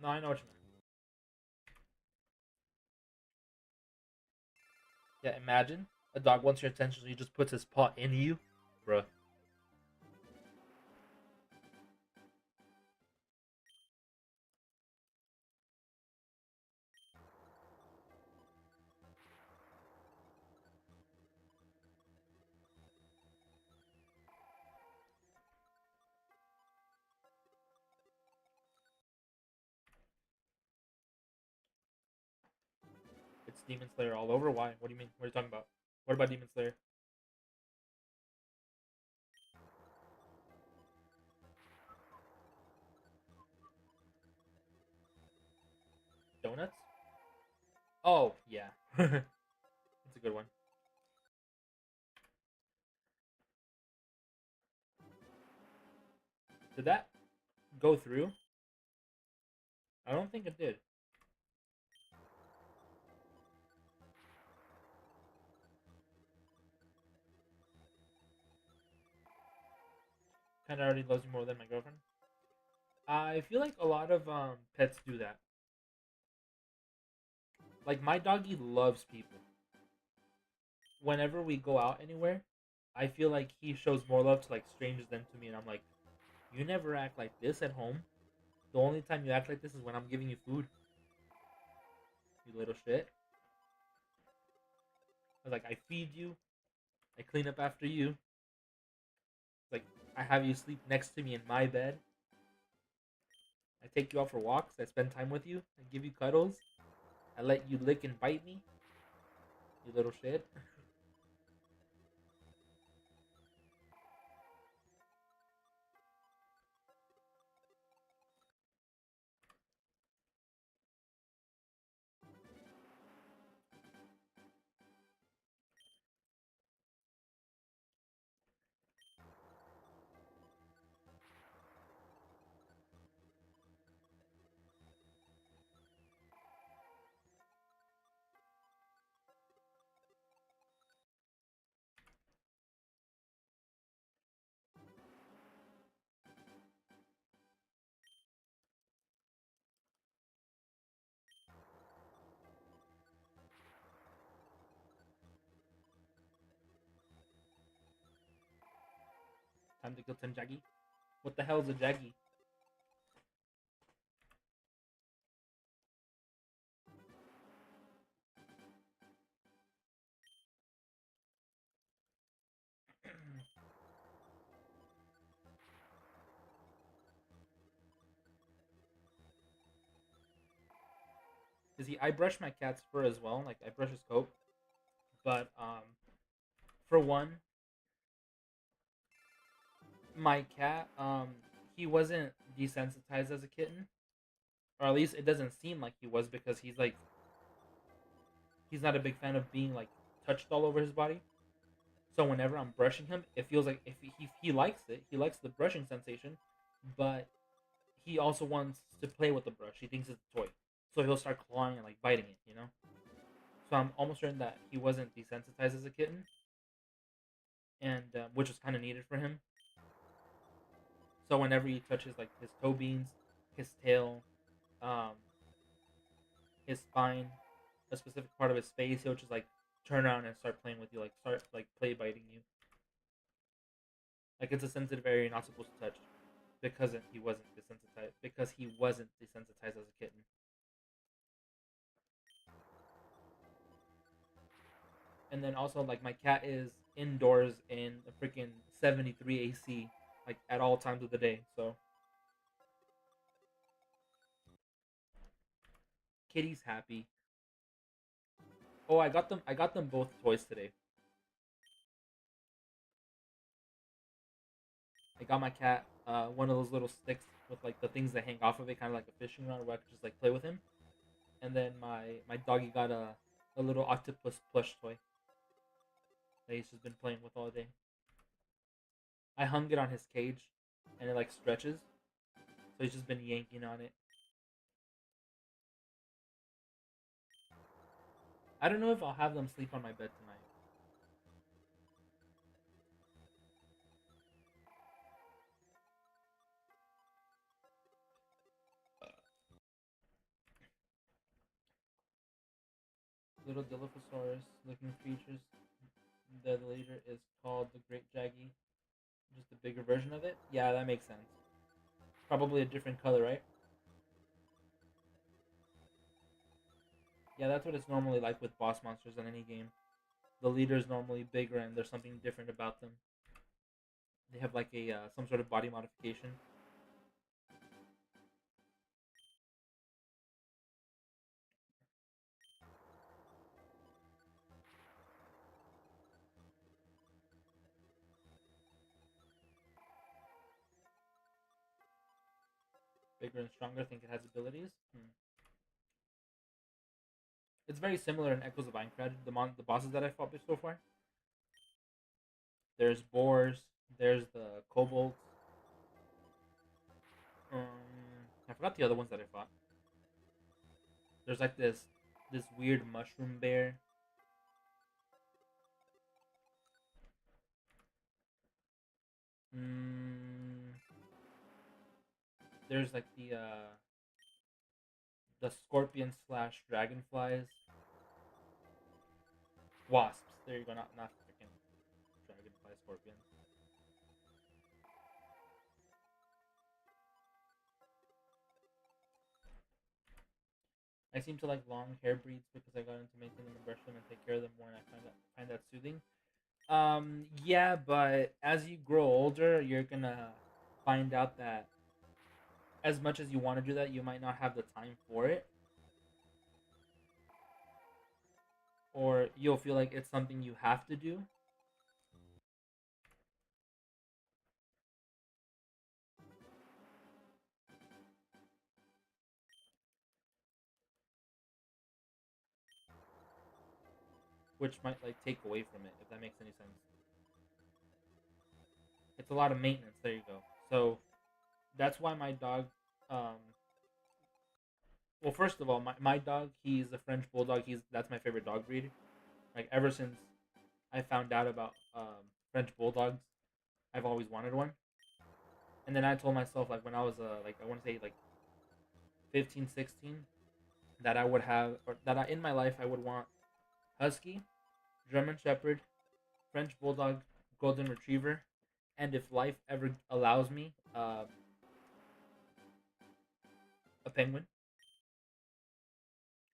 No, I know what you mean. Yeah, imagine a dog wants your attention, so he just puts his paw in you, bruh. It's Demon Slayer all over. Why? What do you mean? What are you talking about? What about Demon Slayer? Donuts? Oh, yeah. It's a good one. Did that go through? I don't think it did. Kind of already loves me more than my girlfriend. I feel like a lot of pets do that. Like my doggy loves people. Whenever we go out anywhere, I feel like he shows more love to like strangers than to me, and I'm like, you never act like this at home. The only time you act like this is when I'm giving you food. You little shit. I was like, I feed you, I clean up after you. Like I have you sleep next to me in my bed. I take you out for walks. I spend time with you. I give you cuddles. I let you lick and bite me. You little shit. Time to kill 10 Jaggy. What the hell is a Jaggy? You see, I brush my cat's fur as well. Like I brush his coat, but for one, my cat he wasn't desensitized as a kitten, or at least it doesn't seem like he was because he's like he's not a big fan of being like touched all over his body. So whenever I'm brushing him, it feels like if he likes it, he likes the brushing sensation, but he also wants to play with the brush. He thinks it's a toy, so he'll start clawing and like biting it. So I'm almost certain that he wasn't desensitized as a kitten, and which was kind of needed for him. So whenever he touches like his toe beans, his tail, um, his spine, a specific part of his face, he'll just like turn around and start playing with you, like start like play biting you. Like it's a sensitive area you're not supposed to touch because he wasn't desensitized. Because he wasn't desensitized as a kitten. And then also like my cat is indoors in a freaking 73 AC like at all times of the day. So Kitty's happy. Oh, I got them both toys today. I got my cat one of those little sticks with like the things that hang off of it, kind of like a fishing rod, where I could just like play with him. And then my doggy got a little octopus plush toy that he's just been playing with all day. I hung it on his cage, and it like stretches, so he's just been yanking on it. I don't know if I'll have them sleep on my bed tonight. Little Dilophosaurus looking creatures. The leader is called the Great Jaggy. Just a bigger version of it. Yeah, that makes sense. Probably a different color, right? Yeah, that's what it's normally like with boss monsters in any game. The leader is normally bigger, and there's something different about them. They have like a some sort of body modification. Bigger and stronger. Think it has abilities. It's very similar in Echoes of Aincrad. The bosses that I fought so far. There's boars. There's the kobolds. I forgot the other ones that I fought. There's like this weird mushroom bear. Mm, there's like the scorpion slash dragonflies. Wasps. There you go. Not freaking dragonfly scorpions. I seem to like long hair breeds because I got into maintaining and brush them and take care of them more, and I find that soothing. Yeah, but as you grow older, you're gonna find out that as much as you want to do that, you might not have the time for it, or you'll feel like it's something you have to do. Which might like take away from it, if that makes any sense. It's a lot of maintenance. There you go. So that's why my dog. Um, well, first of all, my dog, he's a French bulldog. That's my favorite dog breed. Like ever since I found out about French bulldogs, I've always wanted one. And then I told myself like when I was like I want to say like 15, 16, that I would have or that in my life I would want husky, German shepherd, French bulldog, golden retriever, and if life ever allows me, a penguin.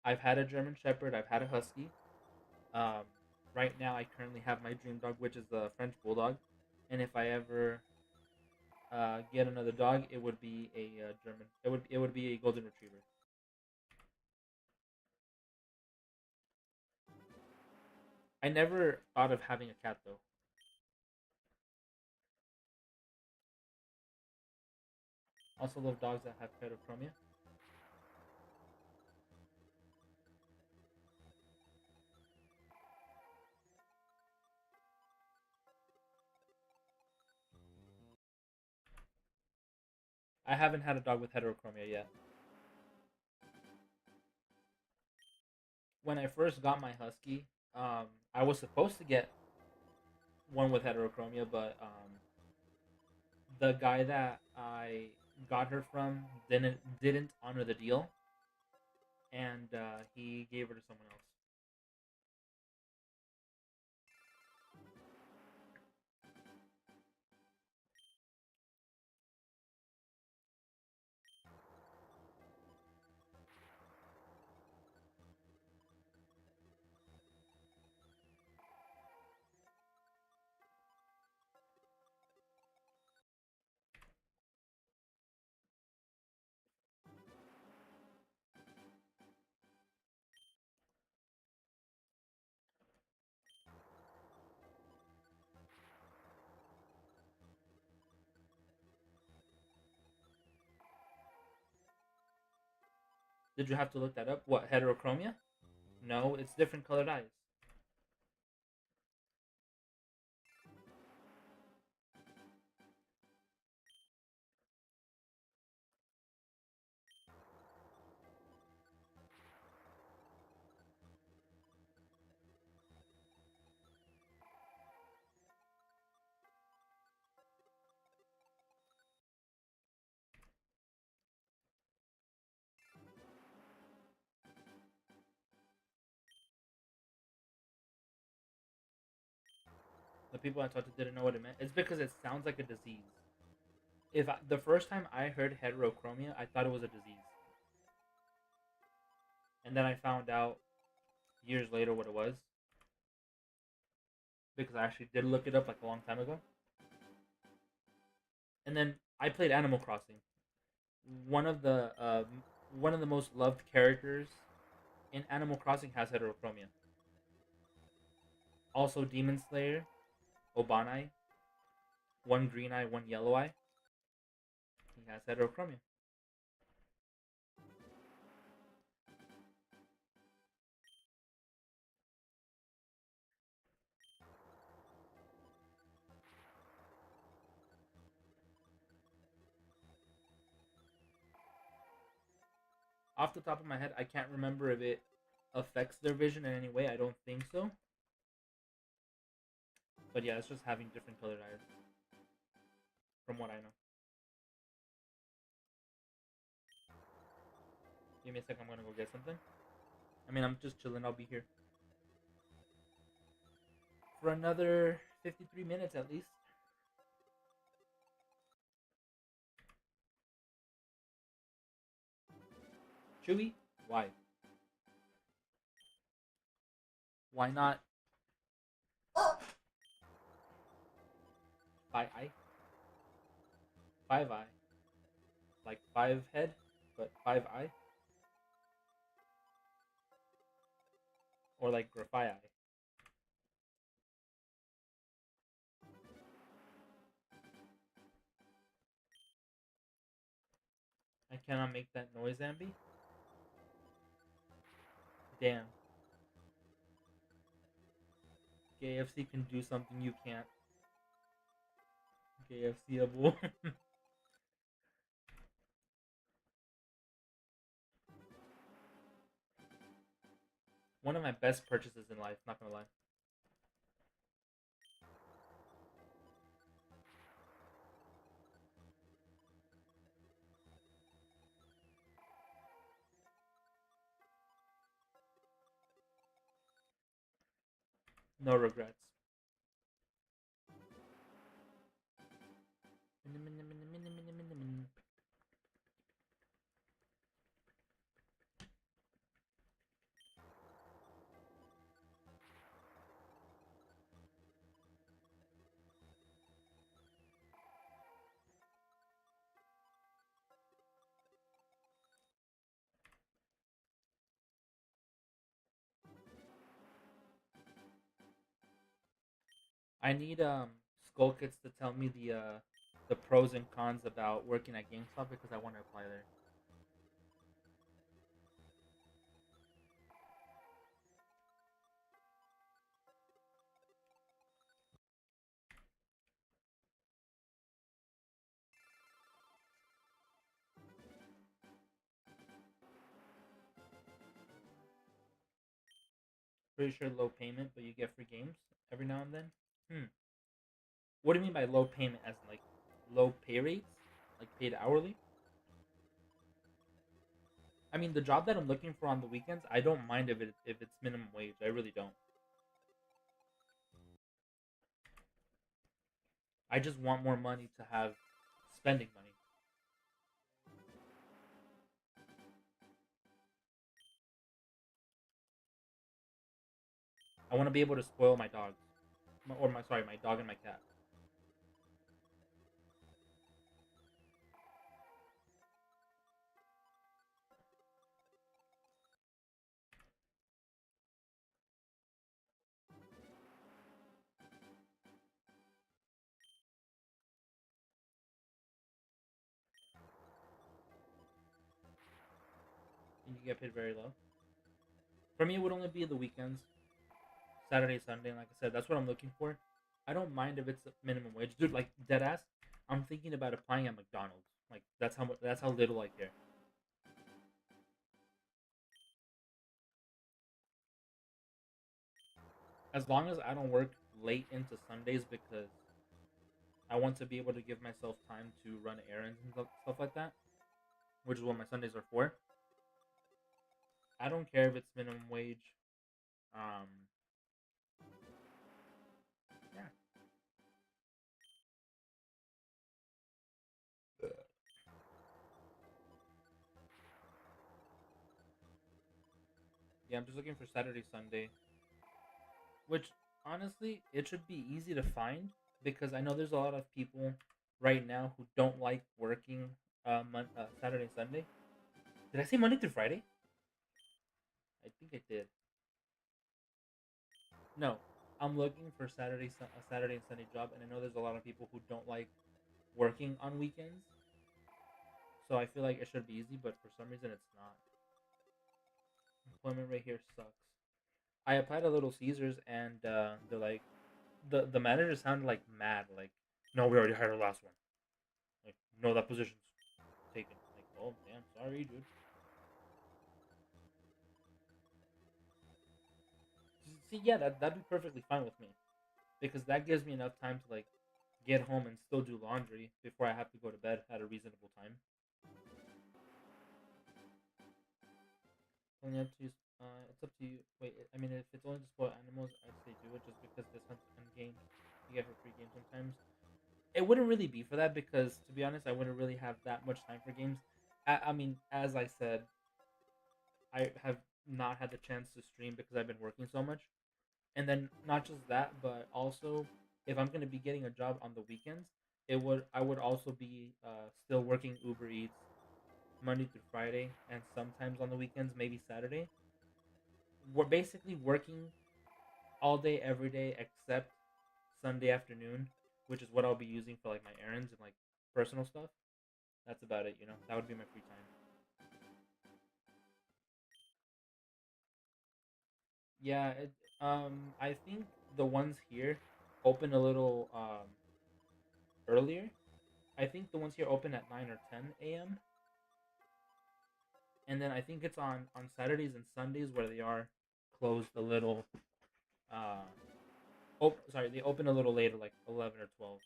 I've had a German shepherd, I've had a husky. Um, right now I currently have my dream dog, which is a French bulldog, and if I ever get another dog, it would be a German. It would be a golden retriever. I never thought of having a cat though. Also love dogs that have pedochromia. I haven't had a dog with heterochromia yet. When I first got my husky, I was supposed to get one with heterochromia, but the guy that I got her from didn't honor the deal, and he gave her to someone else. Did you have to look that up? What heterochromia? No, it's different colored eyes. The people I talked to didn't know what it meant. It's because it sounds like a disease. The first time I heard heterochromia, I thought it was a disease, and then I found out years later what it was because I actually did look it up like a long time ago. And then I played Animal Crossing. One of the one of the most loved characters in Animal Crossing has heterochromia. Also, Demon Slayer, Obanai, one green eye, one yellow eye. He has heterochromia. Off the top of my head, I can't remember if it affects their vision in any way. I don't think so. But yeah, it's just having different colored eyes, from what I know. Give me a second. I'm gonna go get something. I mean, I'm just chilling. I'll be here for another 53 minutes at least. Chewy? Why? Why not 5 eye? 5 eye. Like 5 head, but 5 eye? Or like graphite eye? I cannot make that noise, Ambi? Damn. KFC can do something you can't. KFC-able. One of my best purchases in life, not gonna lie. No regrets. I need Skull Kids to tell me the pros and cons about working at GameStop because I want to apply there. Pretty sure low payment, but you get free games every now and then. Hmm. What do you mean by low payment? As in, like low pay rates, like paid hourly? I mean, the job that I'm looking for on the weekends, I don't mind if it's minimum wage. I really don't. I just want more money to have spending money. I want to be able to spoil my dogs, or my sorry, my dog and my cat. And you get paid very low. For me, it would only be the weekends, Saturday, Sunday. And like I said, that's what I'm looking for. I don't mind if it's minimum wage, dude. Like dead ass, I'm thinking about applying at McDonald's. Like that's how little I care. As long as I don't work late into Sundays because I want to be able to give myself time to run errands and stuff like that, which is what my Sundays are for. I don't care if it's minimum wage. Um, yeah. I'm just looking for Saturday, Sunday, which honestly it should be easy to find because I know there's a lot of people right now who don't like working Saturday, Sunday. Did I say Monday through Friday? I think I did. No, I'm looking for a Saturday and Sunday job, and I know there's a lot of people who don't like working on weekends. So I feel like it should be easy, but for some reason it's not. Employment rate here sucks. I applied to Little Caesars, and they're like, the manager sounded like mad. Like, no, we already hired our last one. Like, no, that position's taken. Like, oh damn, sorry, dude. See, yeah, that'd be perfectly fine with me because that gives me enough time to like get home and still do laundry before I have to go to bed at a reasonable time. Only up to it's up to you. Wait, I mean, if it's only to spoil animals, I'd say do it just because this hunt and game you get for free games sometimes. It wouldn't really be for that because, to be honest, I wouldn't really have that much time for games. I mean, as I said, I have not had the chance to stream because I've been working so much. And then not just that, but also if I'm gonna be getting a job on the weekends, it would I would also be still working Uber Eats Monday through Friday, and sometimes on the weekends, maybe Saturday. We're basically working all day, every day, except Sunday afternoon, which is what I'll be using for like my errands and like personal stuff. That's about it. That would be my free time. Yeah, I think the ones here open a little earlier. I think the ones here open at 9 or 10 a.m. And then I think it's on Saturdays and Sundays where they are closed a little. Uh, sorry, they open a little later, like 11 or 12.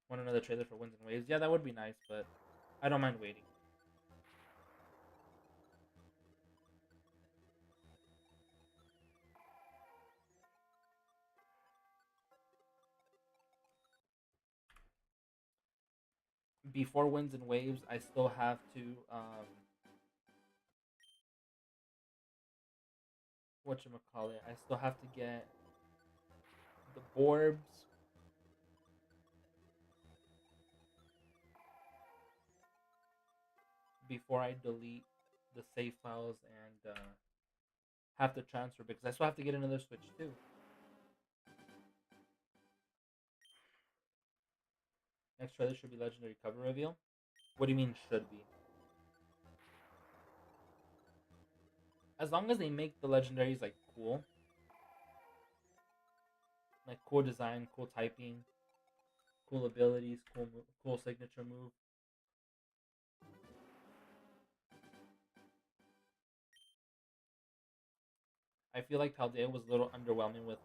Want another trailer for Winds and Waves? Yeah, that would be nice, but I don't mind waiting. Before Winds and Waves, I still have to whatchamacallit, I still have to get the Borbs before I delete the save files and have to transfer because I still have to get another Switch too. Next trailer should be Legendary cover reveal. What do you mean should be? As long as they make the legendaries like cool, like cool design, cool typing, cool abilities, cool signature move. I feel like Paldea was a little underwhelming with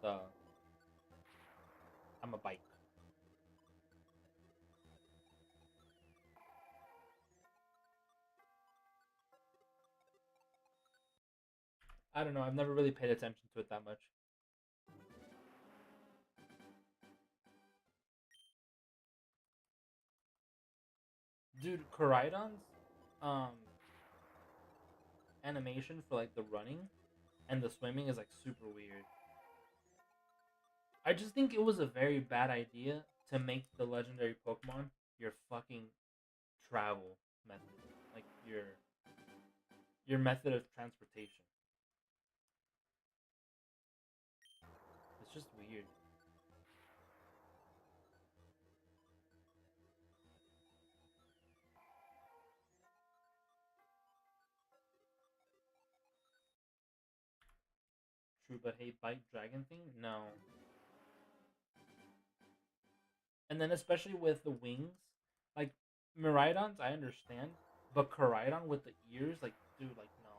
I'm a bike. I don't know. I've never really paid attention to it that much. Dude, Koraidon's um animation for like the running and the swimming is like super weird. I just think it was a very bad idea to make the legendary Pokemon your fucking travel method. Like your method of transportation. It's just weird. True, but hey, bite dragon thing? No. And then especially with the wings, like Miraidons, I understand, but Koraidon with the ears, like dude, like no.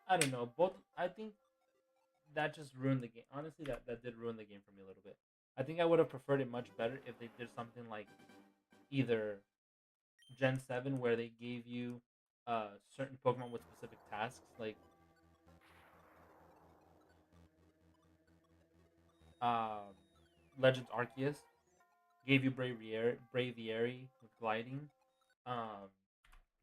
I don't know. Both I think that just ruined the game. Honestly, that did ruin the game for me a little bit. I think I would have preferred it much better if they did something like either Gen 7 where they gave you certain Pokemon with specific tasks, like um, Legends Arceus gave you Braviary with gliding, Um,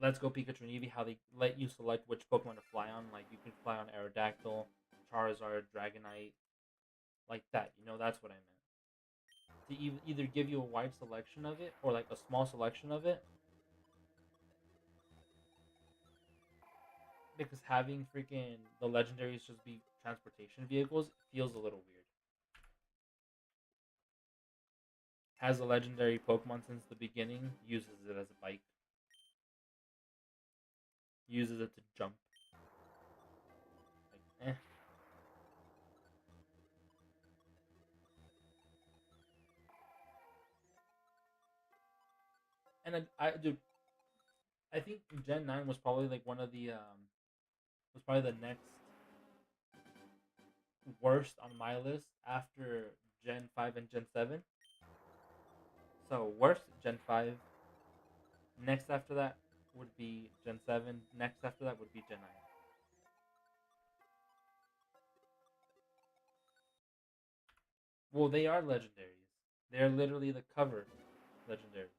Let's Go Pikachu and Eevee, how they let you select which Pokemon to fly on. Like you can fly on Aerodactyl, Charizard, Dragonite, like that. That's what I meant. To either give you a wide selection of it or like a small selection of it, because having freaking the legendaries just be transportation vehicles feels a little weird. Has a legendary Pokemon since the beginning, uses it as a bike, uses it to jump. Like, eh. And dude, I think Gen 9 was probably like one of the was probably the next worst on my list after Gen 5 and Gen 7. So worst Gen 5. Next after that would be Gen 7. Next after that would be Gen 9. Well, they are legendaries. They're literally the cover legendaries.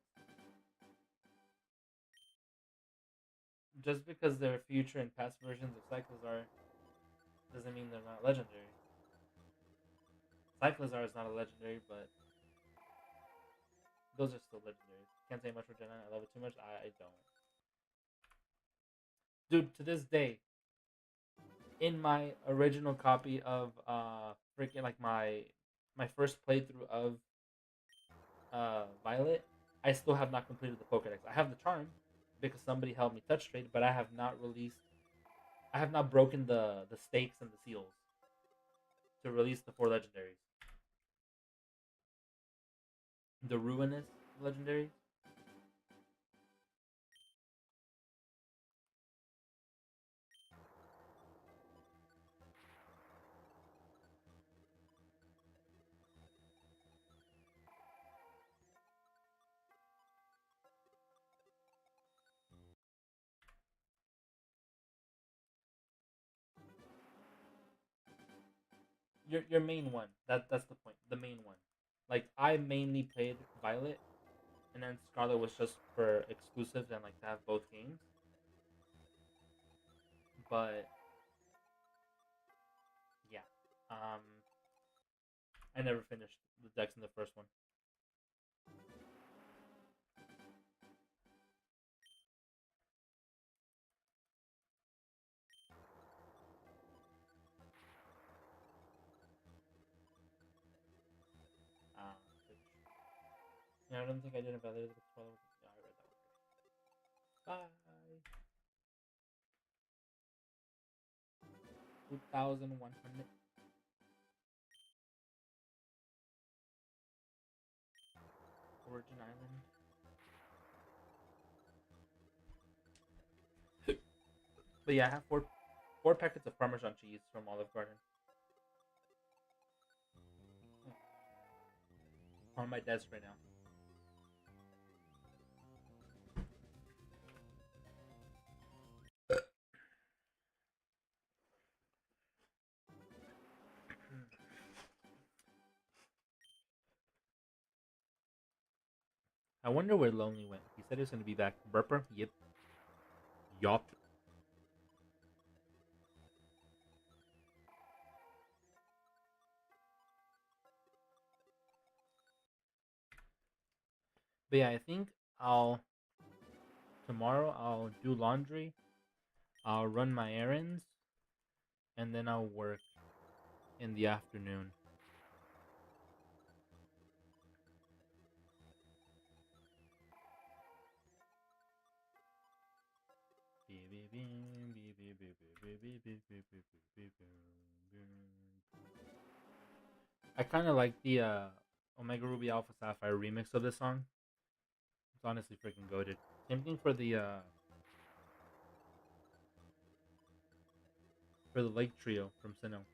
Just because they're future and past versions of Cyclizar doesn't mean they're not legendary. Cyclizar is not a legendary, but those are still legendaries. Can't say much for Gen 9. I love it too much. I don't. Dude, to this day, in my original copy of freaking like my first playthrough of Violet, I still have not completed the Pokedex. I have the charm because somebody helped me touch trade, but I have not released. I have not broken the stakes and the seals to release the four legendaries. The Ruinous legendary. Your main one. That's the point. The main one. Like I mainly played Violet, and then Scarlet was just for exclusives and like to have both games. But yeah, um, I never finished the decks in the first one. Uh, which, yeah, I don't think I did evaluate the spoiler. Yeah, I read that one. Bye. 2,100. Origin Island. But yeah, I have four packets of Parmesan cheese from Olive Garden on my desk right now. I wonder where Lonely went. He said he was going to be back. Burper? Yep. Yup. But yeah, I think I'll tomorrow I'll do laundry. I'll run my errands, and then I'll work in the afternoon. I kind of like the Omega Ruby Alpha Sapphire remix of this song. It's honestly freaking goaded. Same thing for the Lake Trio from Sinnoh.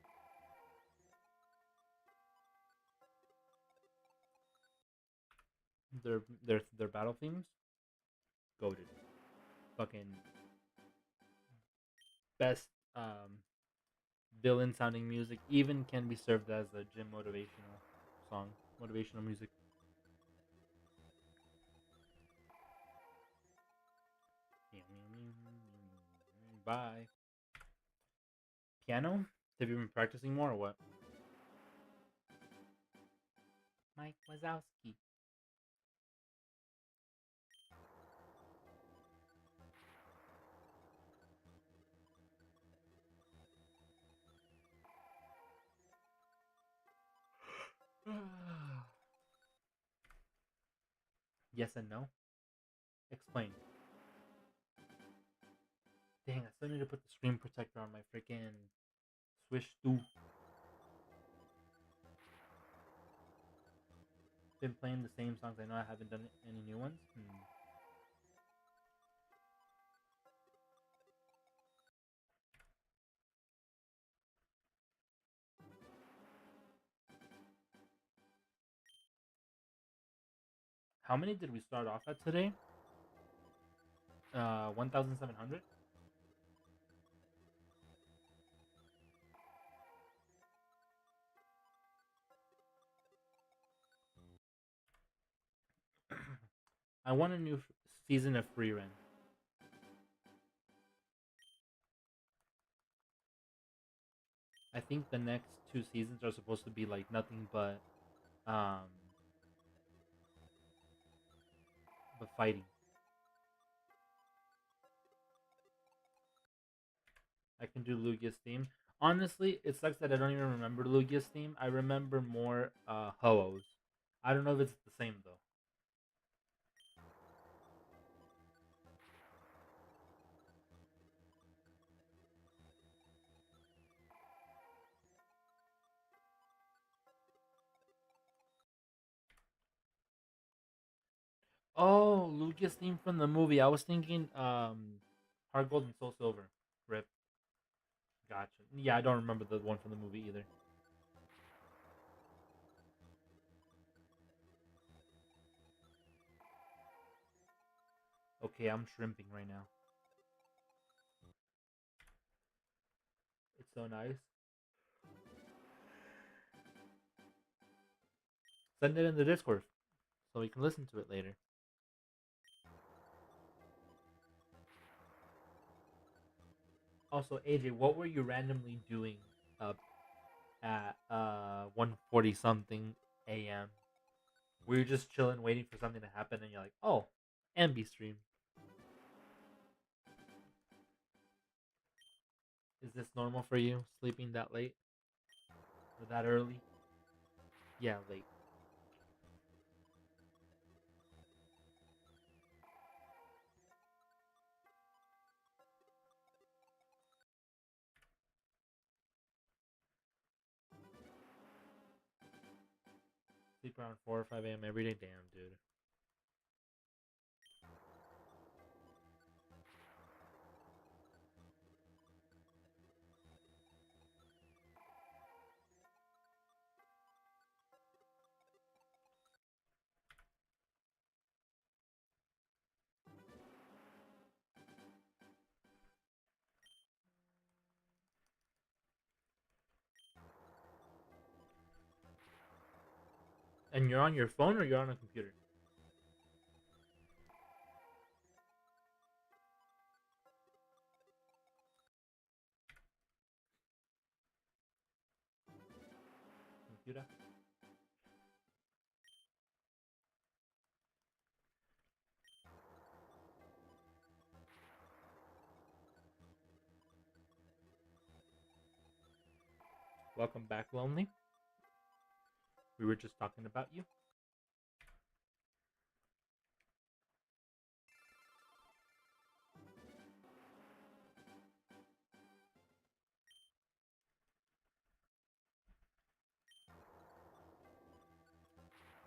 Their battle themes goaded. Fucking best villain sounding music. Even can be served as a gym motivational song, motivational music. Bye. Piano? Have you been practicing more or what? Mike Wazowski. Yes and no. Explain. Dang, I still need to put the screen protector on my freaking Swish 2. Been playing the same songs. I know I haven't done any new ones. How many did we start off at today? 1,700? I want a new season of FireRed. I think the next two seasons are supposed to be like nothing um but fighting. I can do Lugia's theme. Honestly, it sucks that I don't even remember Lugia's theme. I remember more Ho-Oh's. I don't know if it's the same though. Oh, Lugia's theme from the movie. I was thinking Heart Gold and Soul Silver. Rip. Gotcha. Yeah, I don't remember the one from the movie either. Okay, I'm shrimping right now. It's so nice. Send it in the Discord so we can listen to it later. Also, AJ, what were you randomly doing up at 1:40 something a.m.? Were you just chilling, waiting for something to happen, and you're like, "Oh, Ambi stream." Is this normal for you, sleeping that late or that early? Yeah, late. Sleep around 4 or 5 a.m. every day. Damn, dude. And you're on your phone or you're on a computer? Computer. Welcome back, Lonely. We were just talking about you.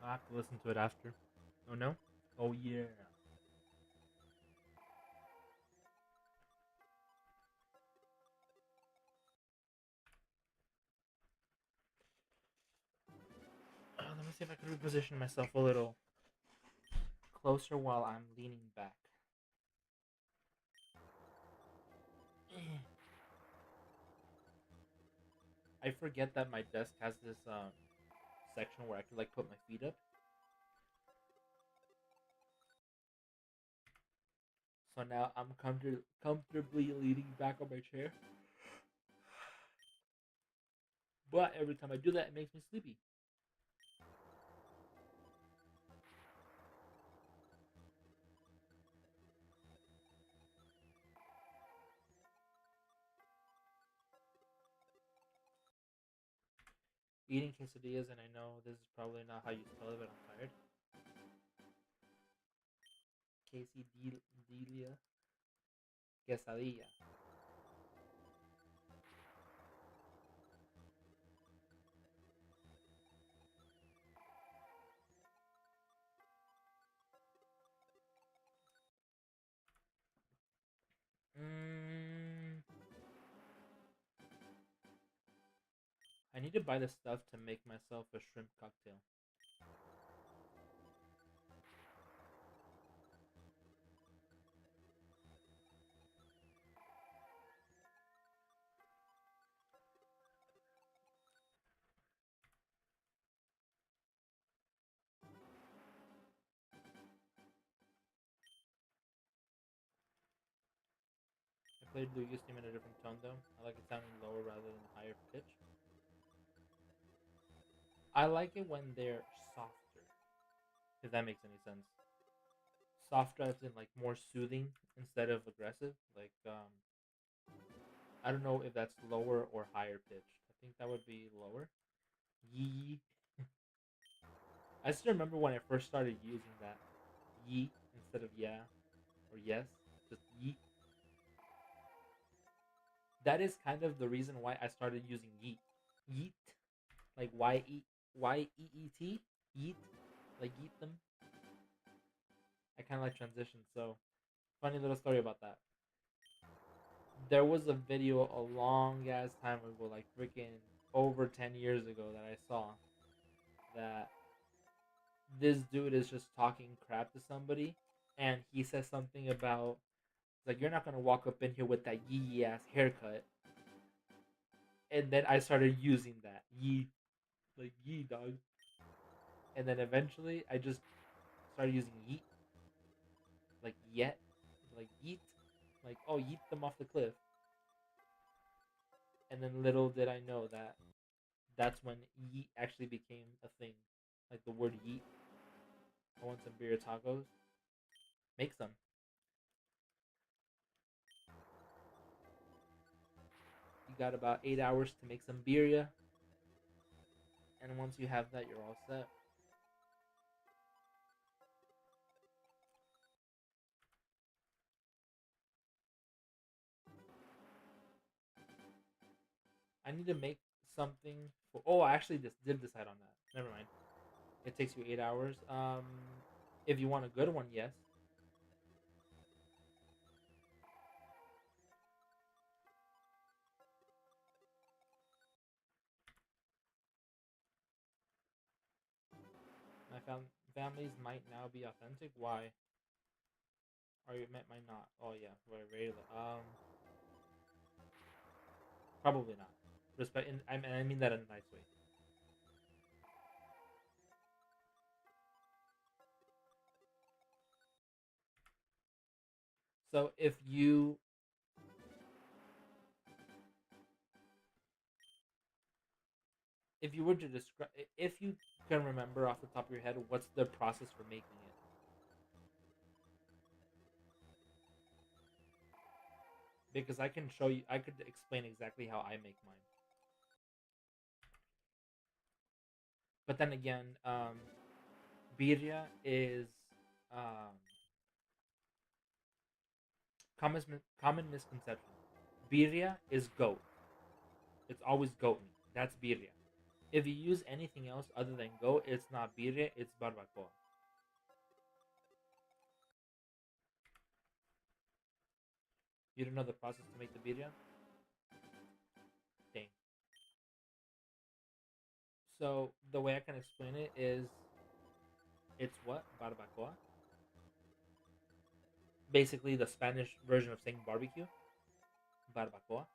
I'll have to listen to it after. Oh no? Oh yeah. Let me see if I can reposition myself a little closer while I'm leaning back. I forget that my desk has this section where I could like put my feet up. So now I'm comfortably leaning back on my chair. But every time I do that, it makes me sleepy. Eating quesadillas, and I know this is probably not how you spell it, but I'm tired. Quesadilla. Quesadilla. Mm, I need to buy the stuff to make myself a shrimp cocktail. I played Lugia's theme in a different tone though. I like it sounding lower rather than higher pitch. I like it when they're softer, if that makes any sense. Softer as in like more soothing instead of aggressive. Like I don't know if that's lower or higher pitched. I think that would be lower. Yee. I still remember when I first started using that. Yeet instead of yeah or yes. Just yeet. That is kind of the reason why I started using yeet. Yeet. Like Y-E-E-T. Yeet. Like yeet them. I kinda like transitions, so funny little story about that. There was a video a long ass time ago, like freaking over 10 years ago, that I saw that this dude is just talking crap to somebody, and he says something about like you're not gonna walk up in here with that yee ass haircut, and then I started using that yee like yee dog, and then eventually I just started using yeet like yet like yeet like oh yeet them off the cliff, and then little did I know that that's when yeet actually became a thing, like the word yeet. I want some beer tacos. Make some. You got about 8 hours to make some birria, and once you have that, you're all set. I need to make something for. Oh, I actually just did decide on that. Never mind. It takes you 8 hours. If you want a good one, yes. My families might now be authentic. Why? Or you might not. Oh yeah, very rarely. Probably not. Respect. I mean that in a nice way. So if you were to describe, if you can remember off the top of your head, what's the process for making it? Because I can show you, I could explain exactly how I make mine. But then again, birria is um, common misconception. Birria is goat. It's always goat meat. That's birria. If you use anything else other than goat, it's not birria. It's barbacoa. You don't know the process to make the birria? Dang. So the way I can explain it is, it's what barbacoa. Basically, the Spanish version of saying barbecue. Barbacoa.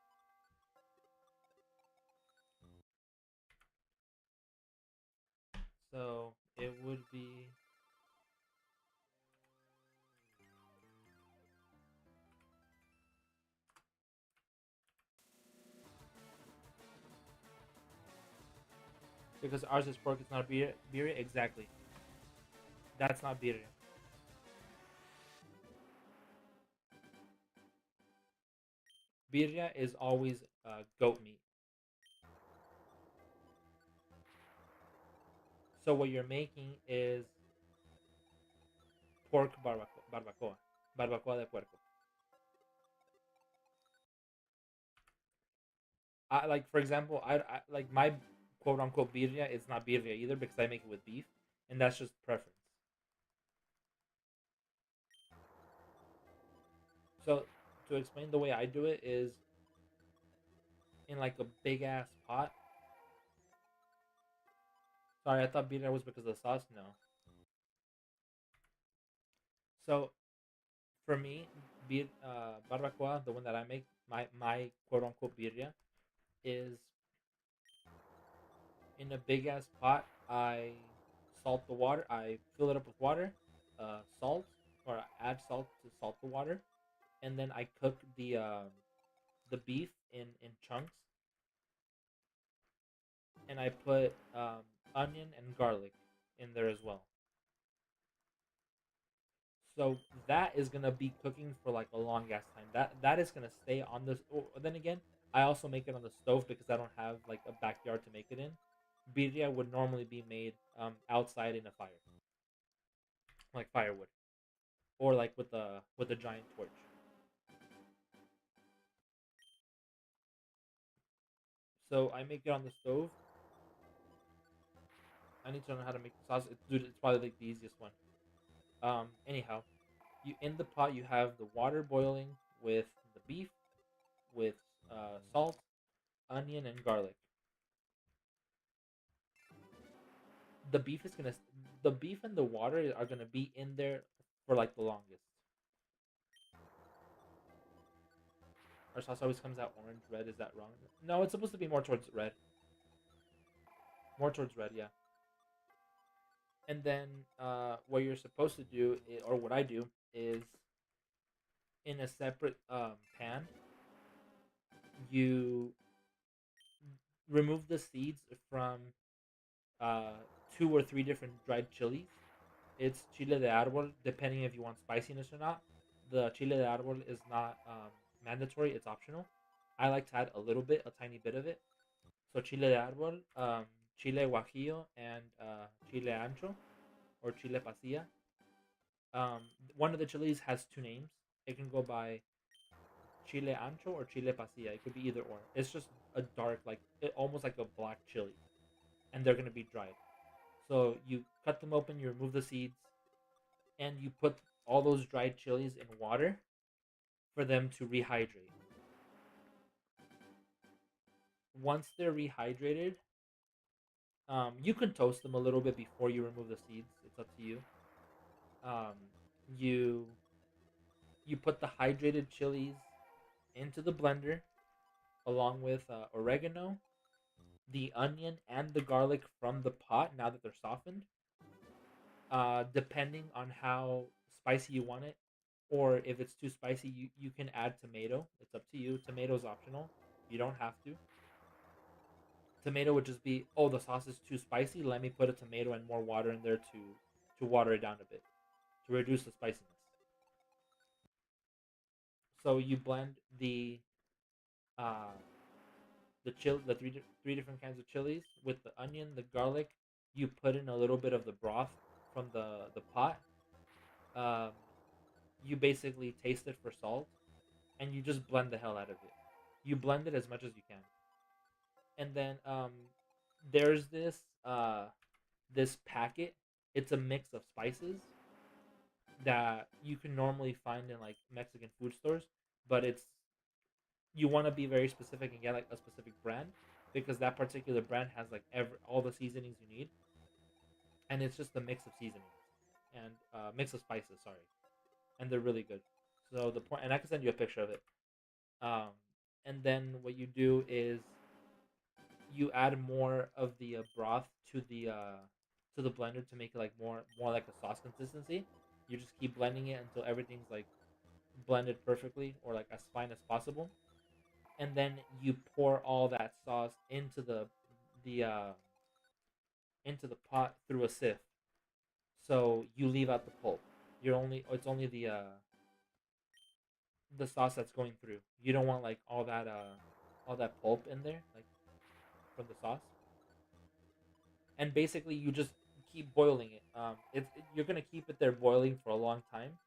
So it would be Because ours is pork, it's not birria. Exactly. That's not birria. Birria is always goat meat. So what you're making is pork barbacoa, barbacoa de puerco. Like for example, I like my quote unquote birria is not birria either because I make it with beef, and that's just preference. So to explain the way I do it is in like a big ass pot. Sorry, I thought birria was because of the sauce. No. So for me, barbacoa, the one that I make, my quote unquote birria is in a big ass pot. I salt the water. I fill it up with water, salt, or I add salt to salt the water, and then I cook the beef in chunks, and I put onion and garlic in there as well. So that is gonna be cooking for like a long ass time. That is gonna stay on this. Oh, then again, I also make it on the stove because I don't have like a backyard to make it in. Birria would normally be made outside in a fire, like firewood, or like with a giant torch. So I make it on the stove. I need to know how to make the sauce. Dude, it's probably like the easiest one. Anyhow, you in the pot you have the water boiling with the beef, with salt, onion, and garlic. The beef is gonna the beef and the water are gonna be in there for like the longest. Our sauce always comes out orange red. Is that wrong? No, it's supposed to be more towards red. More towards red, yeah. And then what you're supposed to do, or what I do, is in a separate pan, you remove the seeds from uh, two or three different dried chilies. It's chile de árbol, depending if you want spiciness or not. The chile de árbol is not mandatory; it's optional. I like to add a little bit, a tiny bit of it. So chile de árbol, chile guajillo, and chile ancho or chile pasilla. Um, One of the chilies has two names. It can go by chile ancho or chile pasilla. It could be either or. It's just a dark, almost like a black chili, and they're gonna be dried. So you cut them open, you remove the seeds, and you put all those dried chilies in water for them to rehydrate. Once they're rehydrated, you can toast them a little bit before you remove the seeds. It's up to you. Um, you you put the hydrated chilies into the blender along with oregano, the onion, and the garlic from the pot. Now that they're softened, depending on how spicy you want it, or if it's too spicy, you can add tomato. It's up to you. Tomato's optional. You don't have to. Tomato would just be, oh, the sauce is too spicy. Let me put a tomato and more water in there to water it down a bit to reduce the spiciness. So you blend uh, the three different kinds of chilies with the onion, the garlic. You put in a little bit of the broth from the pot. Um, you basically taste it for salt, and you just blend the hell out of it. You blend it as much as you can, and then there's this packet. It's a mix of spices that you can normally find in like Mexican food stores, but it's you want to be very specific and get like a specific brand because that particular brand has like all the seasonings you need, and it's just a mix of seasonings and mix of spices. Sorry, and they're really good. So the point, and I can send you a picture of it. Um, and then what you do is you add more of the broth to the blender to make it like more like a sauce consistency. You just keep blending it until everything's like blended perfectly or like as fine as possible, and then you pour all that sauce into the into the pot through a sieve. So you leave out the pulp. It's only the sauce that's going through. You don't want like all that pulp in there, like from the sauce. And basically you just keep boiling it. You're gonna keep it there boiling for a long time.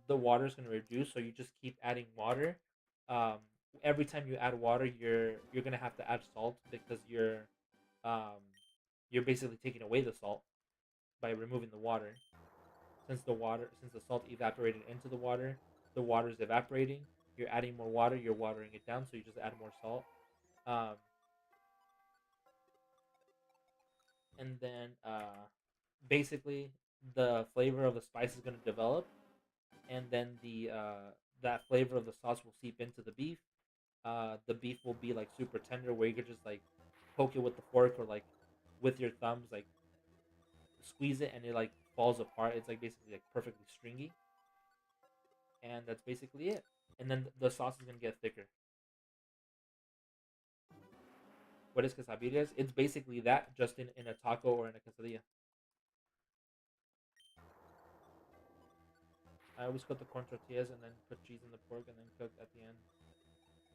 The water's gonna reduce, so you just keep adding water. Um, every time you add water, you're gonna have to add salt because um, you're basically taking away the salt by removing the water. Since the salt evaporated into the water is evaporating. You're adding more water. You're watering it down, so you just add more salt. Um, and then basically the flavor of the spice is going to develop, and then the that flavor of the sauce will seep into the beef. The beef will be like super tender, where you could just like poke it with the fork or like with your thumbs, like squeeze it, and it like falls apart. It's like basically like perfectly stringy, and that's basically it. And then the sauce is gonna get thicker. What is quesadillas? It's basically that, just in a taco or in a quesadilla. I always cook the corn tortillas and then put cheese in the pork and then cook at the end.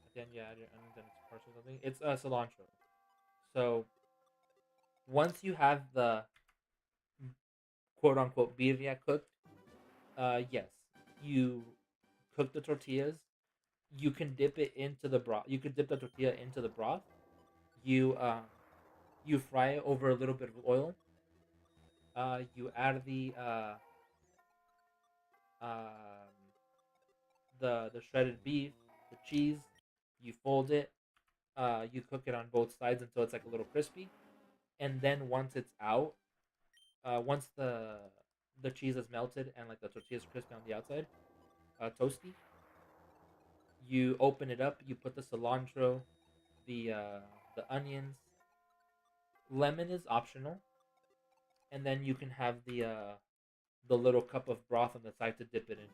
At the end, you add your onions and it's parsley something. It's cilantro. So once you have the quote unquote birria cooked, yes, you cook the tortillas. You can dip it into the broth. You can dip the tortilla into the broth. You you fry it over a little bit of oil. You add um, the shredded beef, the cheese. You fold it. You cook it on both sides until it's like a little crispy, and then once it's out, once the cheese is melted and like the tortilla is crispy on the outside, toasty, you open it up. You put the cilantro, the onions. Lemon is optional, and then you can have the little cup of broth on the side to dip it in.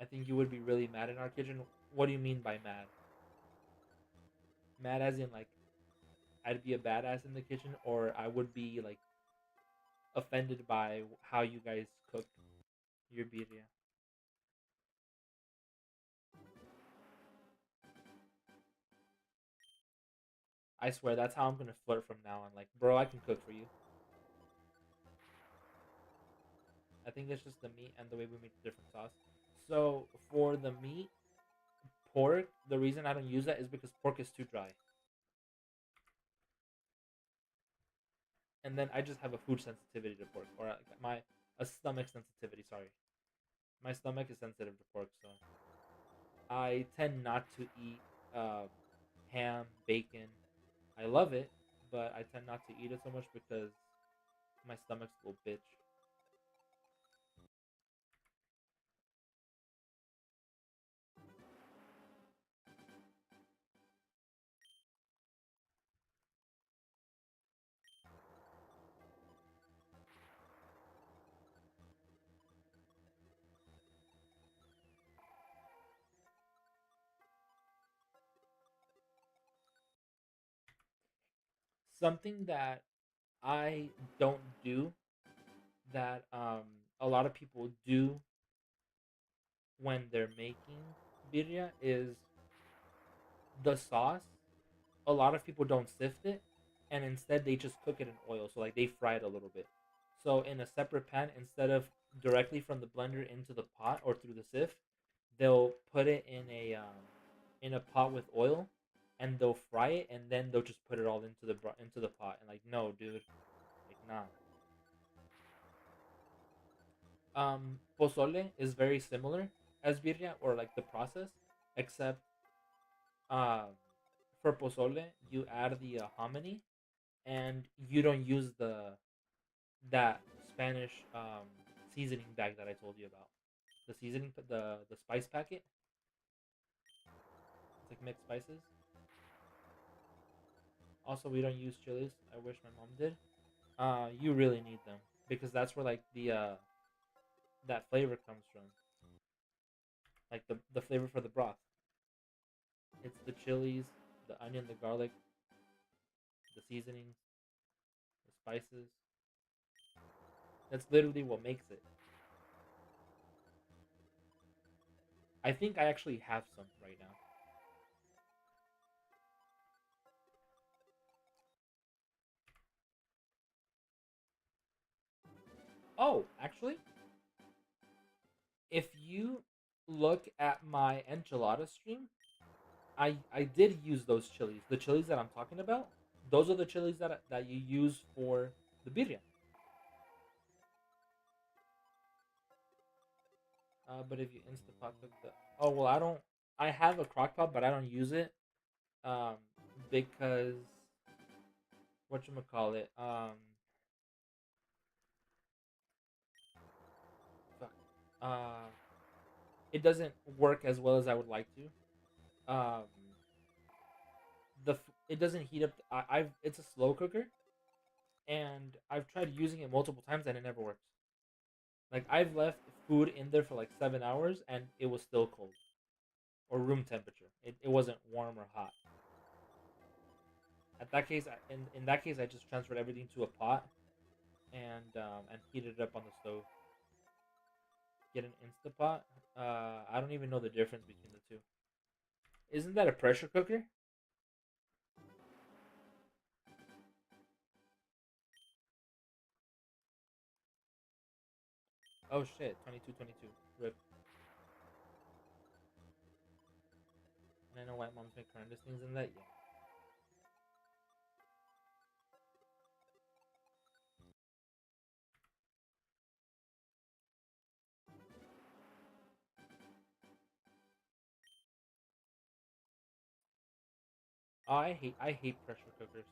I think you would be really mad in our kitchen. What do you mean by mad? Mad as in like I'd be a badass in the kitchen, or I would be like offended by how you guys cook your birria. I swear that's how I'm gonna flirt from now on. Like, bro, I can cook for you. I think it's just the meat and the way we make the different sauce. So for the meat, pork, the reason I don't use that is because pork is too dry, and then I just have a food sensitivity to pork, or my a stomach sensitivity. Sorry, my stomach is sensitive to pork, so I tend not to eat uh, ham, bacon. I love it, but I tend not to eat it so much because my stomach's a little bitch. Something that I don't do that a lot of people do when they're making birria is the sauce. A lot of people don't sift it, and instead they just cook it in oil. So like they fry it a little bit. So in a separate pan, instead of directly from the blender into the pot or through the sieve, they'll put it in a pot with oil, and they'll fry it, and then they'll just put it all into the pot. And like, no, dude, like nah. Pozole is very similar as birria, or like the process, except um, for pozole you add the hominy, and you don't use that Spanish seasoning bag that I told you about. The seasoning, the spice packet. It's like mixed spices. Also, we don't use chilies. I wish my mom did. You really need them because that's where like the that flavor comes from, like the flavor for the broth. It's the chilies, the onion, the garlic, the seasonings, the spices. That's literally what makes it. I think I actually have some right now. Oh, actually, if you look at my enchilada stream, I did use those chilies. The chilies that I'm talking about, those are the chilies that you use for the birria. But if you Instapot cook the, oh well, I don't. I have a crock pot, but I don't use it. Um, because what you call it? Fuck. Uh, it doesn't work as well as I would like to. It doesn't heat up. I've It's a slow cooker, and I've tried using it multiple times, and it never works. Like I've left food in there for like 7 hours, and it was still cold or room temperature. It wasn't warm or hot. At that case, in that case, I just transferred everything to a pot and heated it up on the stove. Get an Instapot. I don't even know the difference between the two. Isn't that a pressure cooker? Oh shit, 22, 22. Rip. And I know white moms make horrendous things in that. Yeah. Oh, I hate pressure cookers.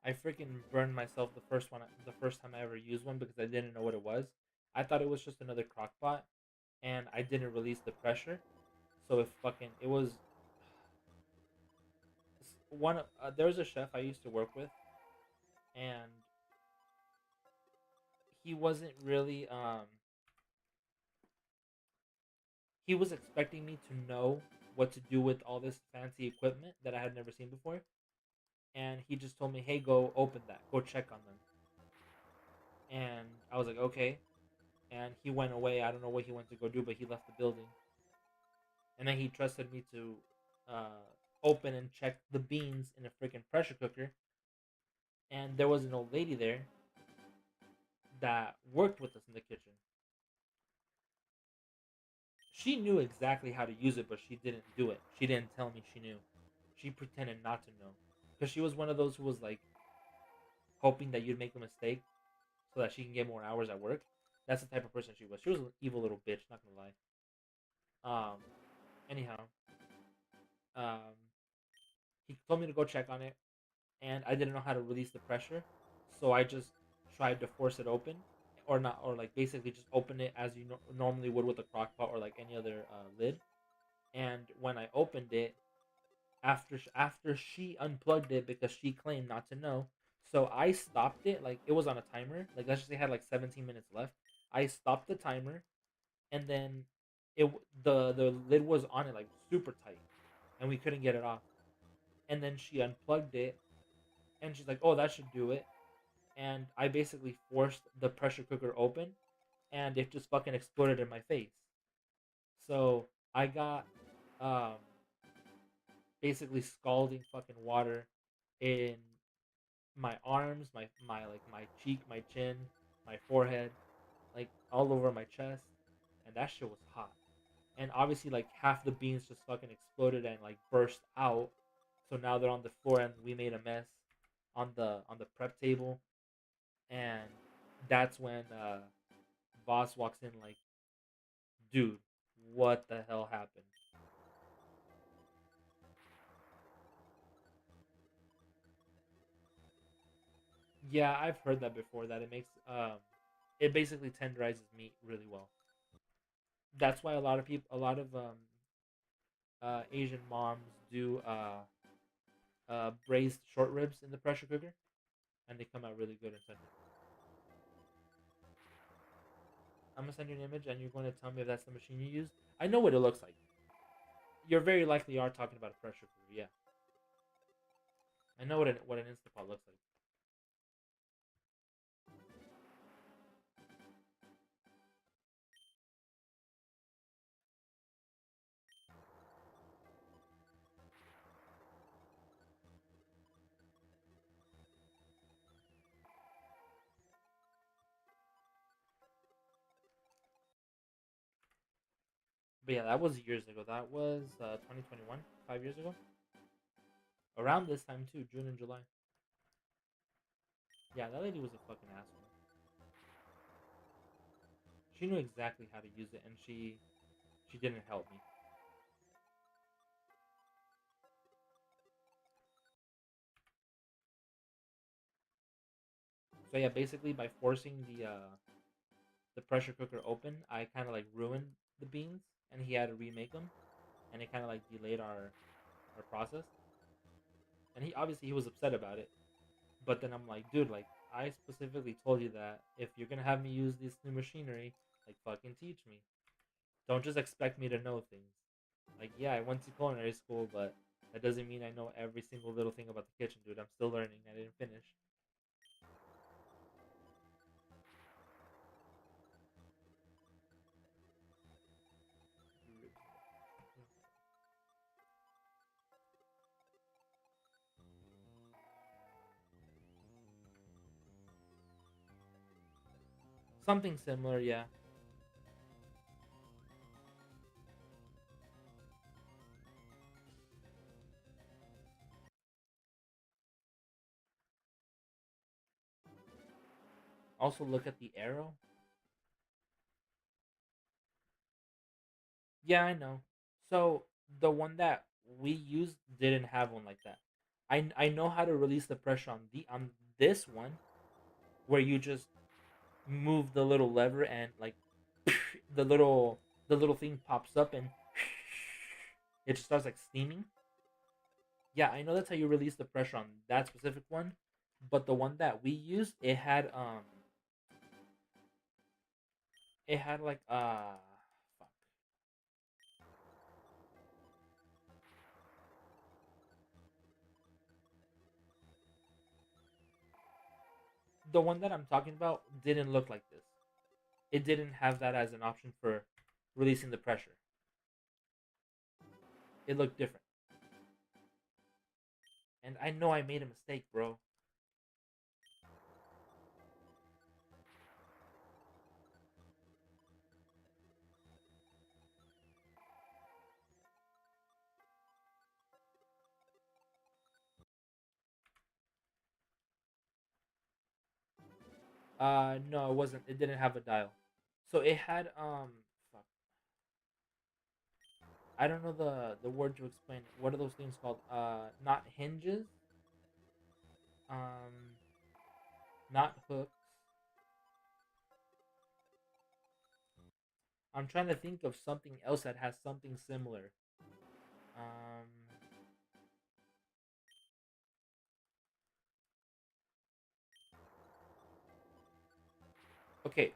I freaking burned myself the first time I ever used one because I didn't know what it was. I thought it was just another crock pot, and I didn't release the pressure, so it was one. There was a chef I used to work with, and he wasn't really he was expecting me to know what to do with all this fancy equipment that I had never seen before, and he just told me, "Hey, go open that, go check on them," and I was like, "Okay." And he went away. I don't know what he went to go do, but he left the building. And then he trusted me to open and check the beans in a freaking pressure cooker. And there was an old lady there that worked with us in the kitchen. She knew exactly how to use it, but she didn't do it. She didn't tell me she knew. She pretended not to know because she was one of those who was like hoping that you'd make a mistake so that she can get more hours at work. That's the type of person she was. She was an evil little bitch, not gonna lie. Um, anyhow, um, he told me to go check on it, and I didn't know how to release the pressure, so I just tried to force it open, or not, or like basically just open it as you normally would with a crock pot or like any other lid. And when I opened it, after she unplugged it because she claimed not to know, so I stopped it. Like it was on a timer. Like let's just say it had like 17 minutes left. I stopped the timer, and then the lid was on it like super tight, and we couldn't get it off. And then she unplugged it, and she's like, "Oh, that should do it." And I basically forced the pressure cooker open, and it just fucking exploded in my face. So I got um, basically scalding fucking water in my arms, my cheek, my chin, my forehead, like all over my chest, and that shit was hot. And obviously, like half the beans just fucking exploded and like burst out. So now they're on the floor, and we made a mess on the prep table. And that's when boss walks in like, dude, what the hell happened? Yeah, I've heard that before. That it basically tenderizes meat really well. That's why a lot of Asian moms do braised short ribs in the pressure cooker, and they come out really good and tender. I'm gonna send you an image, and you're going to tell me if that's the machine you used. I know what it looks like. You're very likely are talking about a pressure cooker. Yeah, I know what an Instapot looks like. But yeah, that was years ago. That was 2021, 5 years ago. Around this time too, June and July. Yeah, that lady was a fucking asshole. She knew exactly how to use it, and she didn't help me. So yeah, basically by forcing the pressure cooker open, I kind of like ruined the beans, and he had to remake them, and it kind of like delayed our process. And he obviously he was upset about it, but then I'm like, dude, like I specifically told you that if you're gonna have me use this new machinery, like fucking teach me. Don't just expect me to know things. Like yeah, I went to culinary school, but that doesn't mean I know every single little thing about the kitchen, dude. I'm still learning. I didn't finish. Something similar, yeah. Also, look at the arrow. Yeah, I know. So the one that we used didn't have one like that. I know how to release the pressure on the on this one where you just move the little lever and like the little the little thing pops up and it just starts like steaming. Yeah, I know that's how you release the pressure on that specific one, but the one that we used, it had like fuck. The one that I'm talking about didn't look like this. It didn't have that as an option for releasing the pressure. It looked different. And I know I made a mistake, bro. No, it wasn't. It didn't have a dial. So it had fuck. I don't know the word to explain it. What are those things called? Not hinges. Um, not hooks. I'm trying to think of something else that has something similar. Um, okay.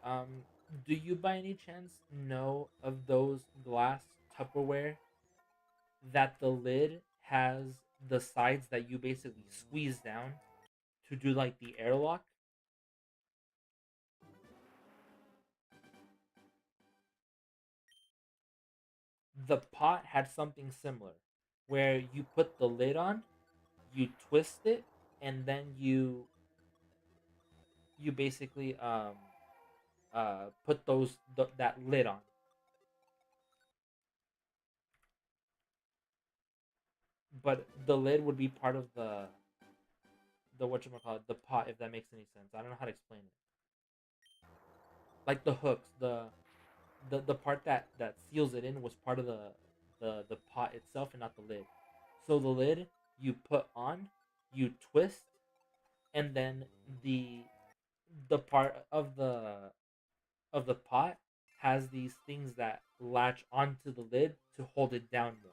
Do you by any chance know of those glass Tupperware that the lid has the sides that you basically squeeze down to do like the airlock? The pot had something similar where you put the lid on, you twist it, and then you basically put that lid on. But the lid would be part of the what you call it, the pot, if that makes any sense. I don't know how to explain it. Like the hooks, the part that seals it in was part of the pot itself and not the lid. So the lid you put on, you twist, and then the the part of the pot has these things that latch onto the lid to hold it down more.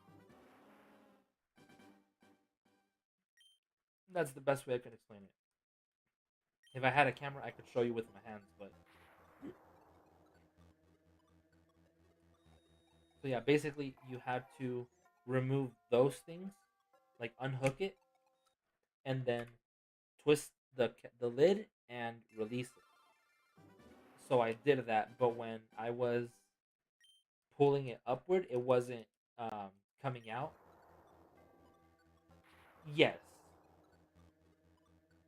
That's the best way I could explain it. If I had a camera, I could show you with my hands, but so yeah, basically you have to remove those things, like unhook it, and then twist the lid and release it. So I did that, but when I was pulling it upward, it wasn't um, coming out. Yes,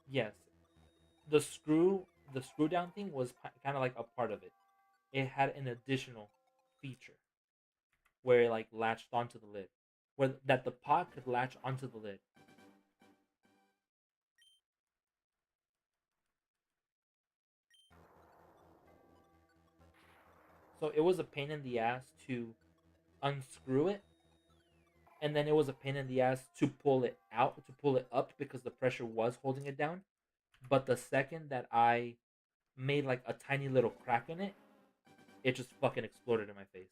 yes. The the screw down thing was kind of like a part of it. It had an additional feature where it like latched onto the lid, where that the pot could latch onto the lid. So it was a pain in the ass to unscrew it, and then it was a pain in the ass to pull it out, to pull it up because the pressure was holding it down. But the second that I made like a tiny little crack in it, it just fucking exploded in my face.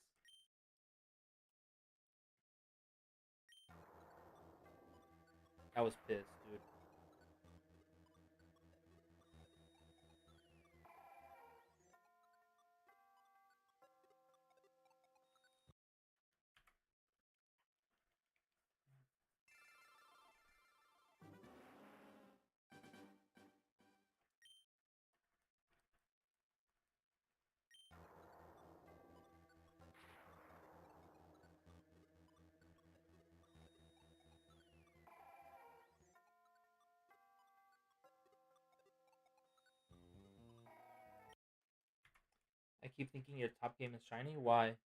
I was pissed, dude. I keep thinking your top game is shiny. Why?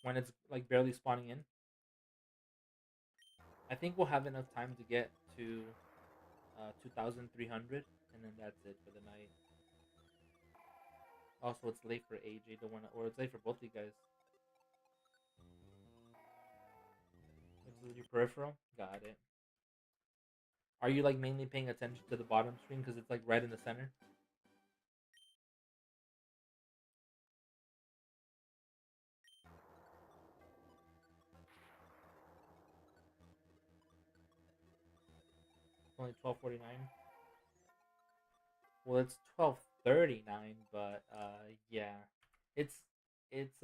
When it's like barely spawning in. I think we'll have enough time to get to 2,300, and then that's it for the night. Also, it's late for AJ, the one, or it's late for both of you guys. This is your peripheral. Got it. Are you like mainly paying attention to the bottom screen because it's like right in the center? Only 12:49. Well, it's 12:39, but yeah, it's it's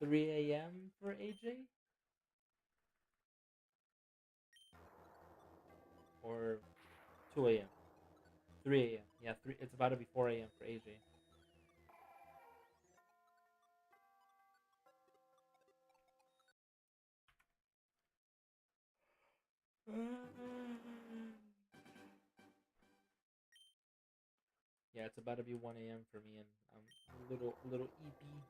3 a.m. for AJ or 2 a.m. 3 a.m. Yeah, three. It's about to be 4 a.m. for AJ. Yeah, it's about to be 1 a.m. for me, and I'm a little EP.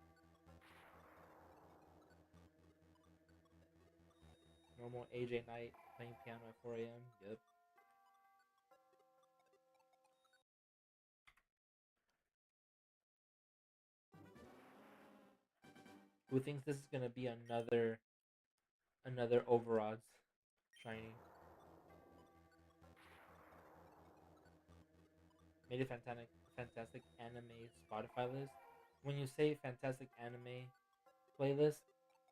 Normal AJ night playing piano at 4 a.m. Yep. Who thinks this is gonna be another overodds shiny? Made a fantastic anime Spotify list. When you say fantastic anime playlist,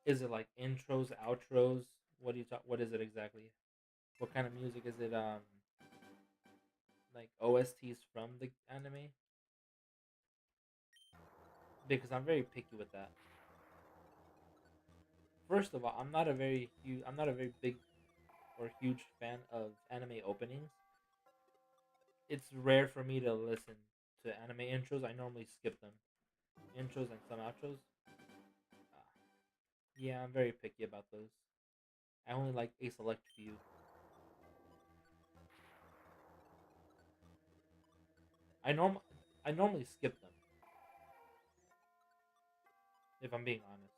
is it like intros, outros? What do you talk? What is it exactly? What kind of music is it? Like OSTs from the anime? Because I'm very picky with that. First of all, I'm not a very big or huge fan of anime openings. It's rare for me to listen to anime intros. I normally skip them. Intros and some outros. Uh, yeah, I'm very picky about those. I only like a select few. I norm I normally skip them if I'm being honest.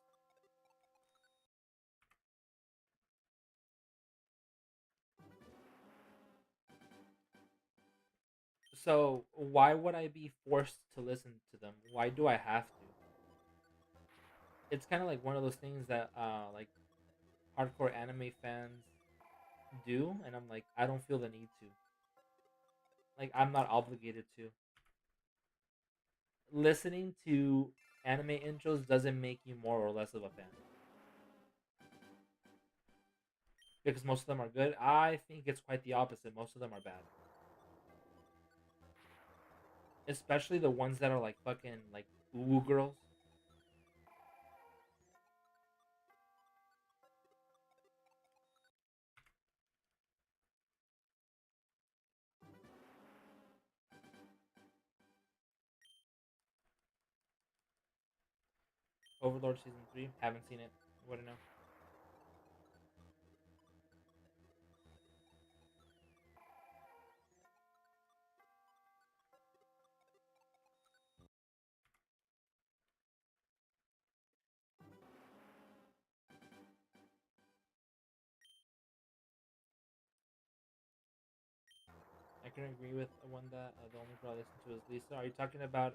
So why would I be forced to listen to them? Why do I have to? It's kind of like one of those things that like hardcore anime fans do, and I'm like I don't feel the need to. Like I'm not obligated to. Listening to anime intros doesn't make you more or less of a fan. because most of them are good. I think it's quite the opposite. Most of them are bad, especially the ones that are like fucking like ooh girls. Overlord season 3, haven't seen it. Wouldn't know. I can agree with the one that the only girl I listen to is Lisa. Are you talking about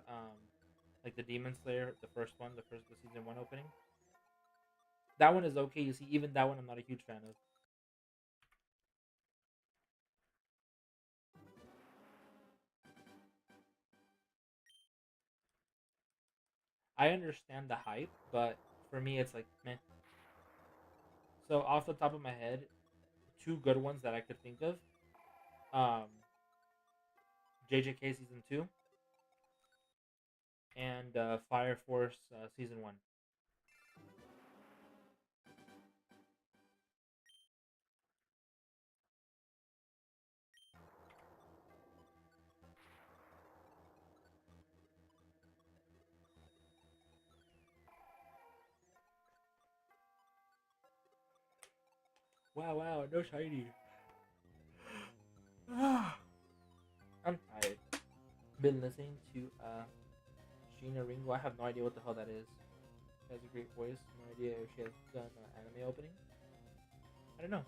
like the Demon Slayer, the first one, the season 1 opening? That one is okay. You see, even that one I'm not a huge fan of. I understand the hype, but for me it's like meh. So off the top of my head, two good ones that I could think of, um, JJK season 2 and Fire Force season 1. Wow, wow, no shiny. I'm tired. Been listening to Sheena Ringo. I have no idea what the hell that is. She has a great voice. No idea if she has done anime opening. I don't know.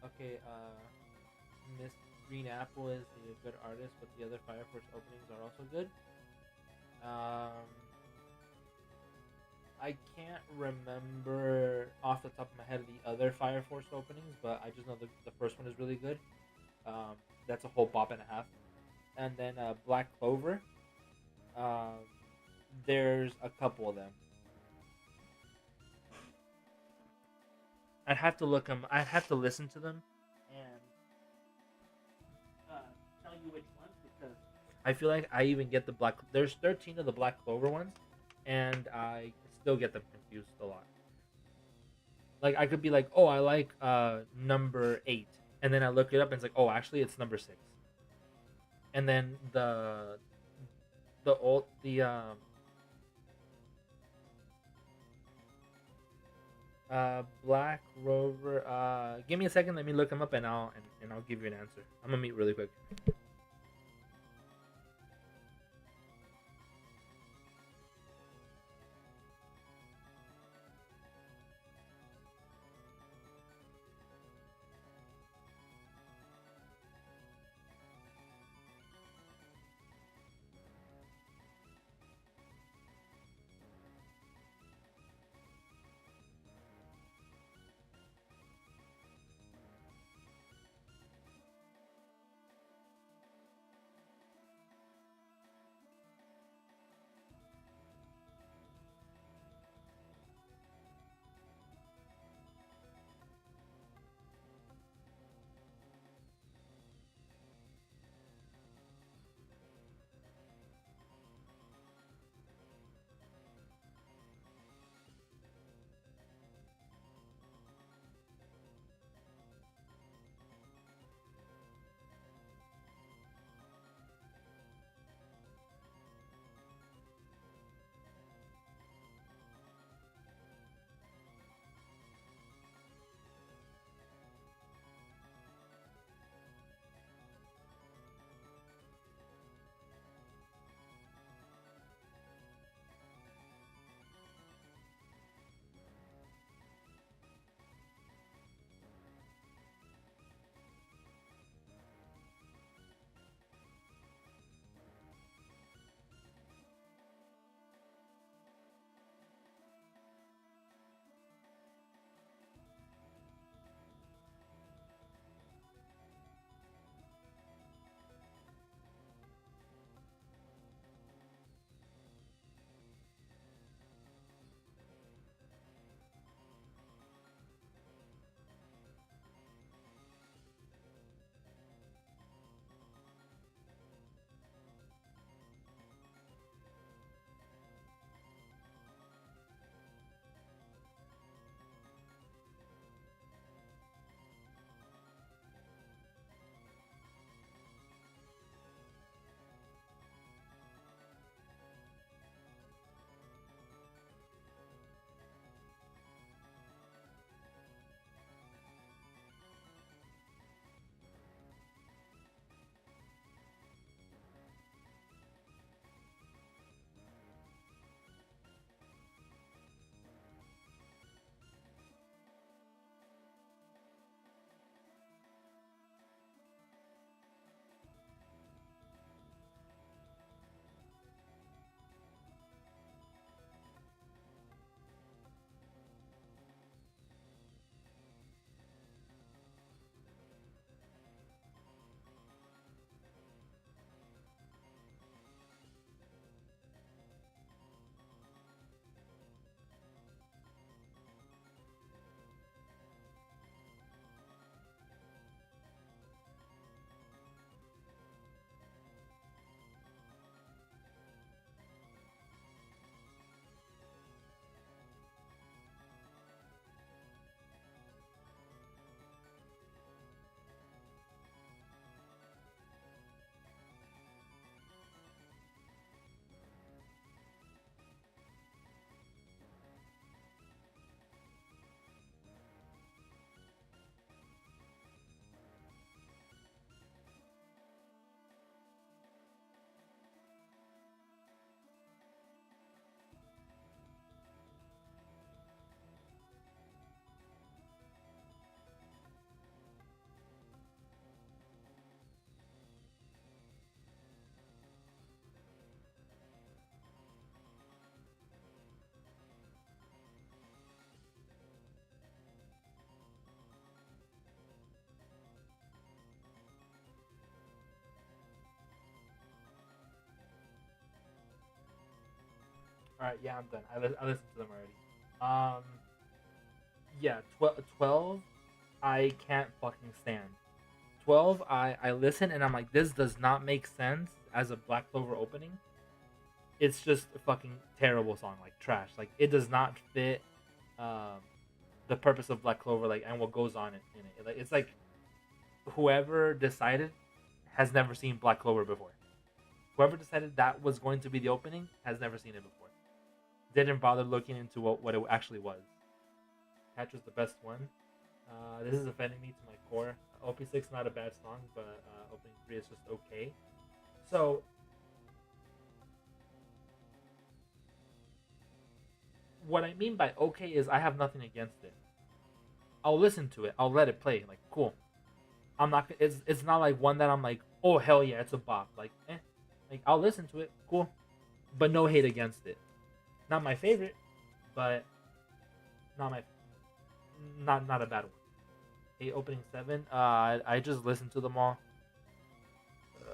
Okay, Miss Green Apple is a good artist, but the other Fire Force openings are also good. Um, I can't remember off the top of my head the other Fire Force openings, but I just know the first one is really good. Um, that's a whole bop and a half. And then Black Clover. Um, there's a couple of them. I'd have to look them. I'd have to listen to them and tell you which ones because I feel like I even get the black. There's 13 of the Black Clover ones, and I still get them confused a lot. Like I could be like, oh, I like number 8, and then I look it up and it's like, oh, actually it's number 6. And then the Black Rover. Give me a second. Let me look them up, and I'll give you an answer. I'm gonna meet really quick. All right, yeah, I'm done. I listened to them already. Yeah, 12 I can't fucking stand. 12 I listen and I'm like, this does not make sense as a Black Clover opening. It's just a fucking terrible song, like trash. Like it does not fit um, the purpose of Black Clover, like and what goes on in it. Like it's like whoever decided has never seen Black Clover before. Whoever decided that was going to be the opening has never seen it before. Didn't bother looking into what it actually was. Catch was the best one. This is offending me to my core. OP6 not a bad song, but opening 3 is just okay. So what I mean by okay is I have nothing against it. I'll listen to it. I'll let it play. Like cool. I'm not. It's not like one that I'm like, oh hell yeah, it's a bop. Like like I'll listen to it. Cool, but no hate against it. Not my favorite, but not my not a bad one. Hey, opening 7. I just listened to them all.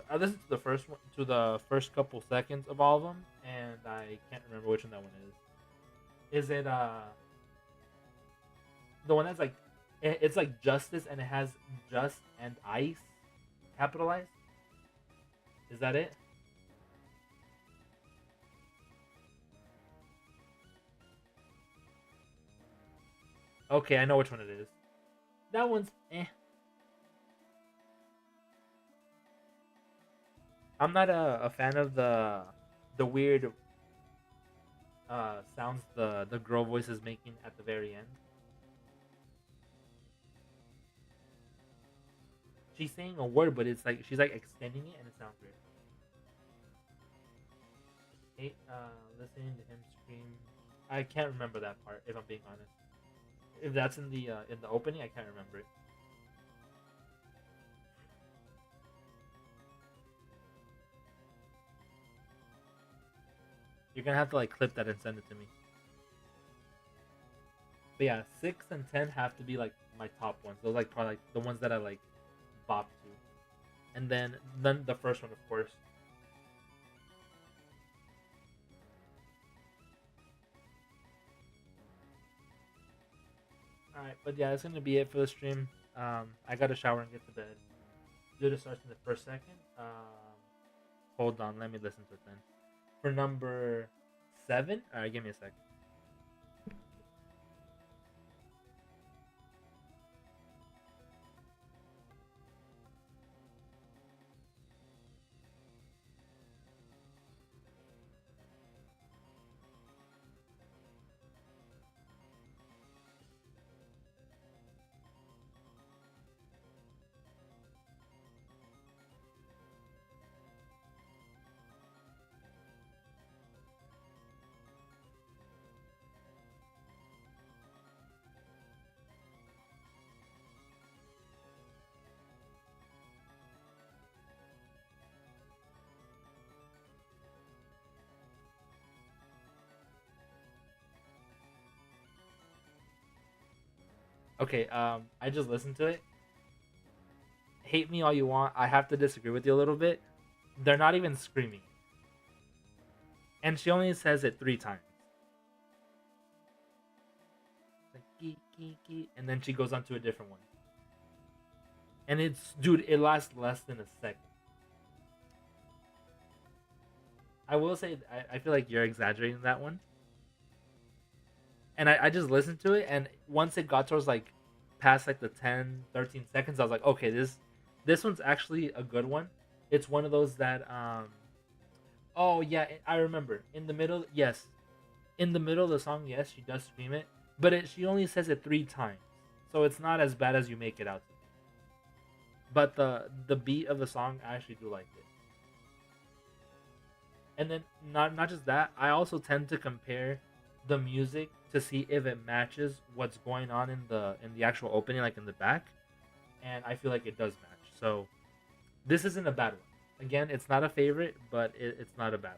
I listened to the first one, to the first couple seconds of all of them, and I can't remember which one that one is. Is it the one that's like it's like justice and it has just and ice capitalized? Is that it? Okay, I know which one it is. That one's eh. I'm not a fan of the weird sounds the girl voice is making at the very end. She's saying a word, but it's like she's like extending it, and it sounds weird. Hate listening to him scream. I can't remember that part if I'm being honest. If that's in the opening, I can't remember it. You're gonna have to like clip that and send it to me. But yeah, 6 and 10 have to be like my top ones. Those like probably like the ones that I like bop to, and then the first one, of course. All right, but yeah, that's gonna be it for the stream. I got to shower and get to bed. Dude, it starts in the first second. Hold on, let me listen to it then. For number 7, all right, give me a sec. Okay, I just listened to it. Hate me all you want. I have to disagree with you a little bit. They're not even screaming, and she only says it 3 times. Like geek geek geek, and then she goes on to a different one. And it's dude, it lasts less than a second. I will say, I feel like you're exaggerating that one. And I just listened to it, and once it got towards like past like the 10, 13 seconds, I was like, okay, this one's actually a good one. It's one of those that oh yeah, I remember in the middle. Yes, in the middle of the song, yes, she does scream it, but she only says it 3 times, so it's not as bad as you make it out to be. But the beat of the song, I actually do like it. And then not just that, I also tend to compare the music to see if it matches what's going on in the actual opening, like in the back, and I feel like it does match. So this isn't a bad one. Again, it's not a favorite, but it's not a bad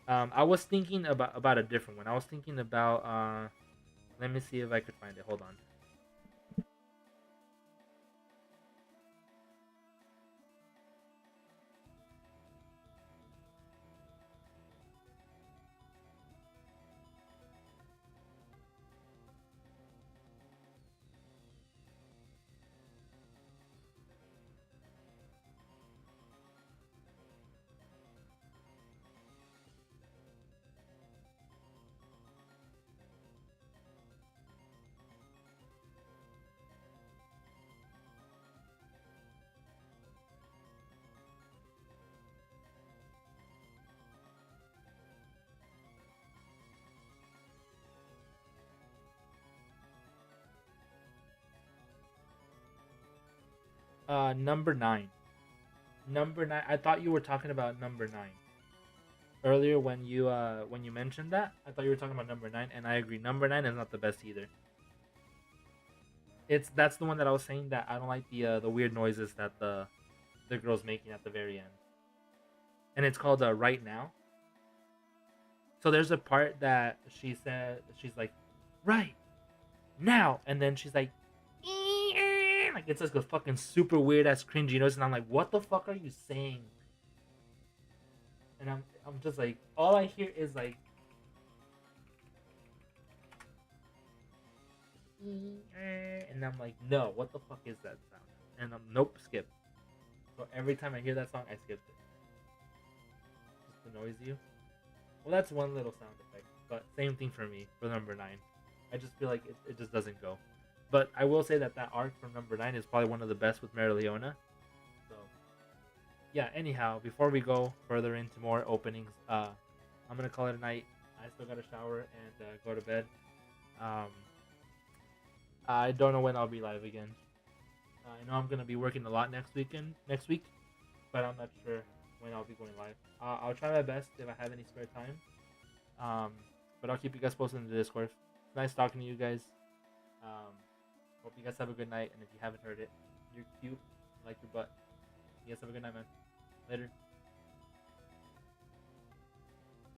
one. I was thinking about a different one. I was thinking about let me see if I could find it. Hold on. Number 9. Number 9. I thought you were talking about number 9 earlier when you mentioned that. I thought you were talking about number 9, and I agree. Number 9 is not the best either. That's the one that I was saying that I don't like the weird noises that the girl's making at the very end, and it's called Right Now. So there's a part that she said she's like, right now, and then she's like, like it's like a fucking super weird ass cringy noise, and I'm like, what the fuck are you saying? And I'm just like, all I hear is like, and I'm like, no, what the fuck is that sound? And I'm nope, skip. So every time I hear that song, I skip it. Just annoys you. Well, that's one little sound effect, but same thing for me for number 9. I just feel like it just doesn't go. But I will say that arc from number 9 is probably one of the best with Marileona. So yeah. Anyhow, before we go further into more openings, I'm gonna call it a night. I still gotta shower and go to bed. Um, I don't know when I'll be live again. I know I'm gonna be working a lot next week, but I'm not sure when I'll be going live. I'll try my best if I have any spare time. But I'll keep you guys posted in the Discord. It's nice talking to you guys. Hope you guys have a good night, and if you haven't heard it, you're cute, I like your butt. You guys have a good night, man. Later.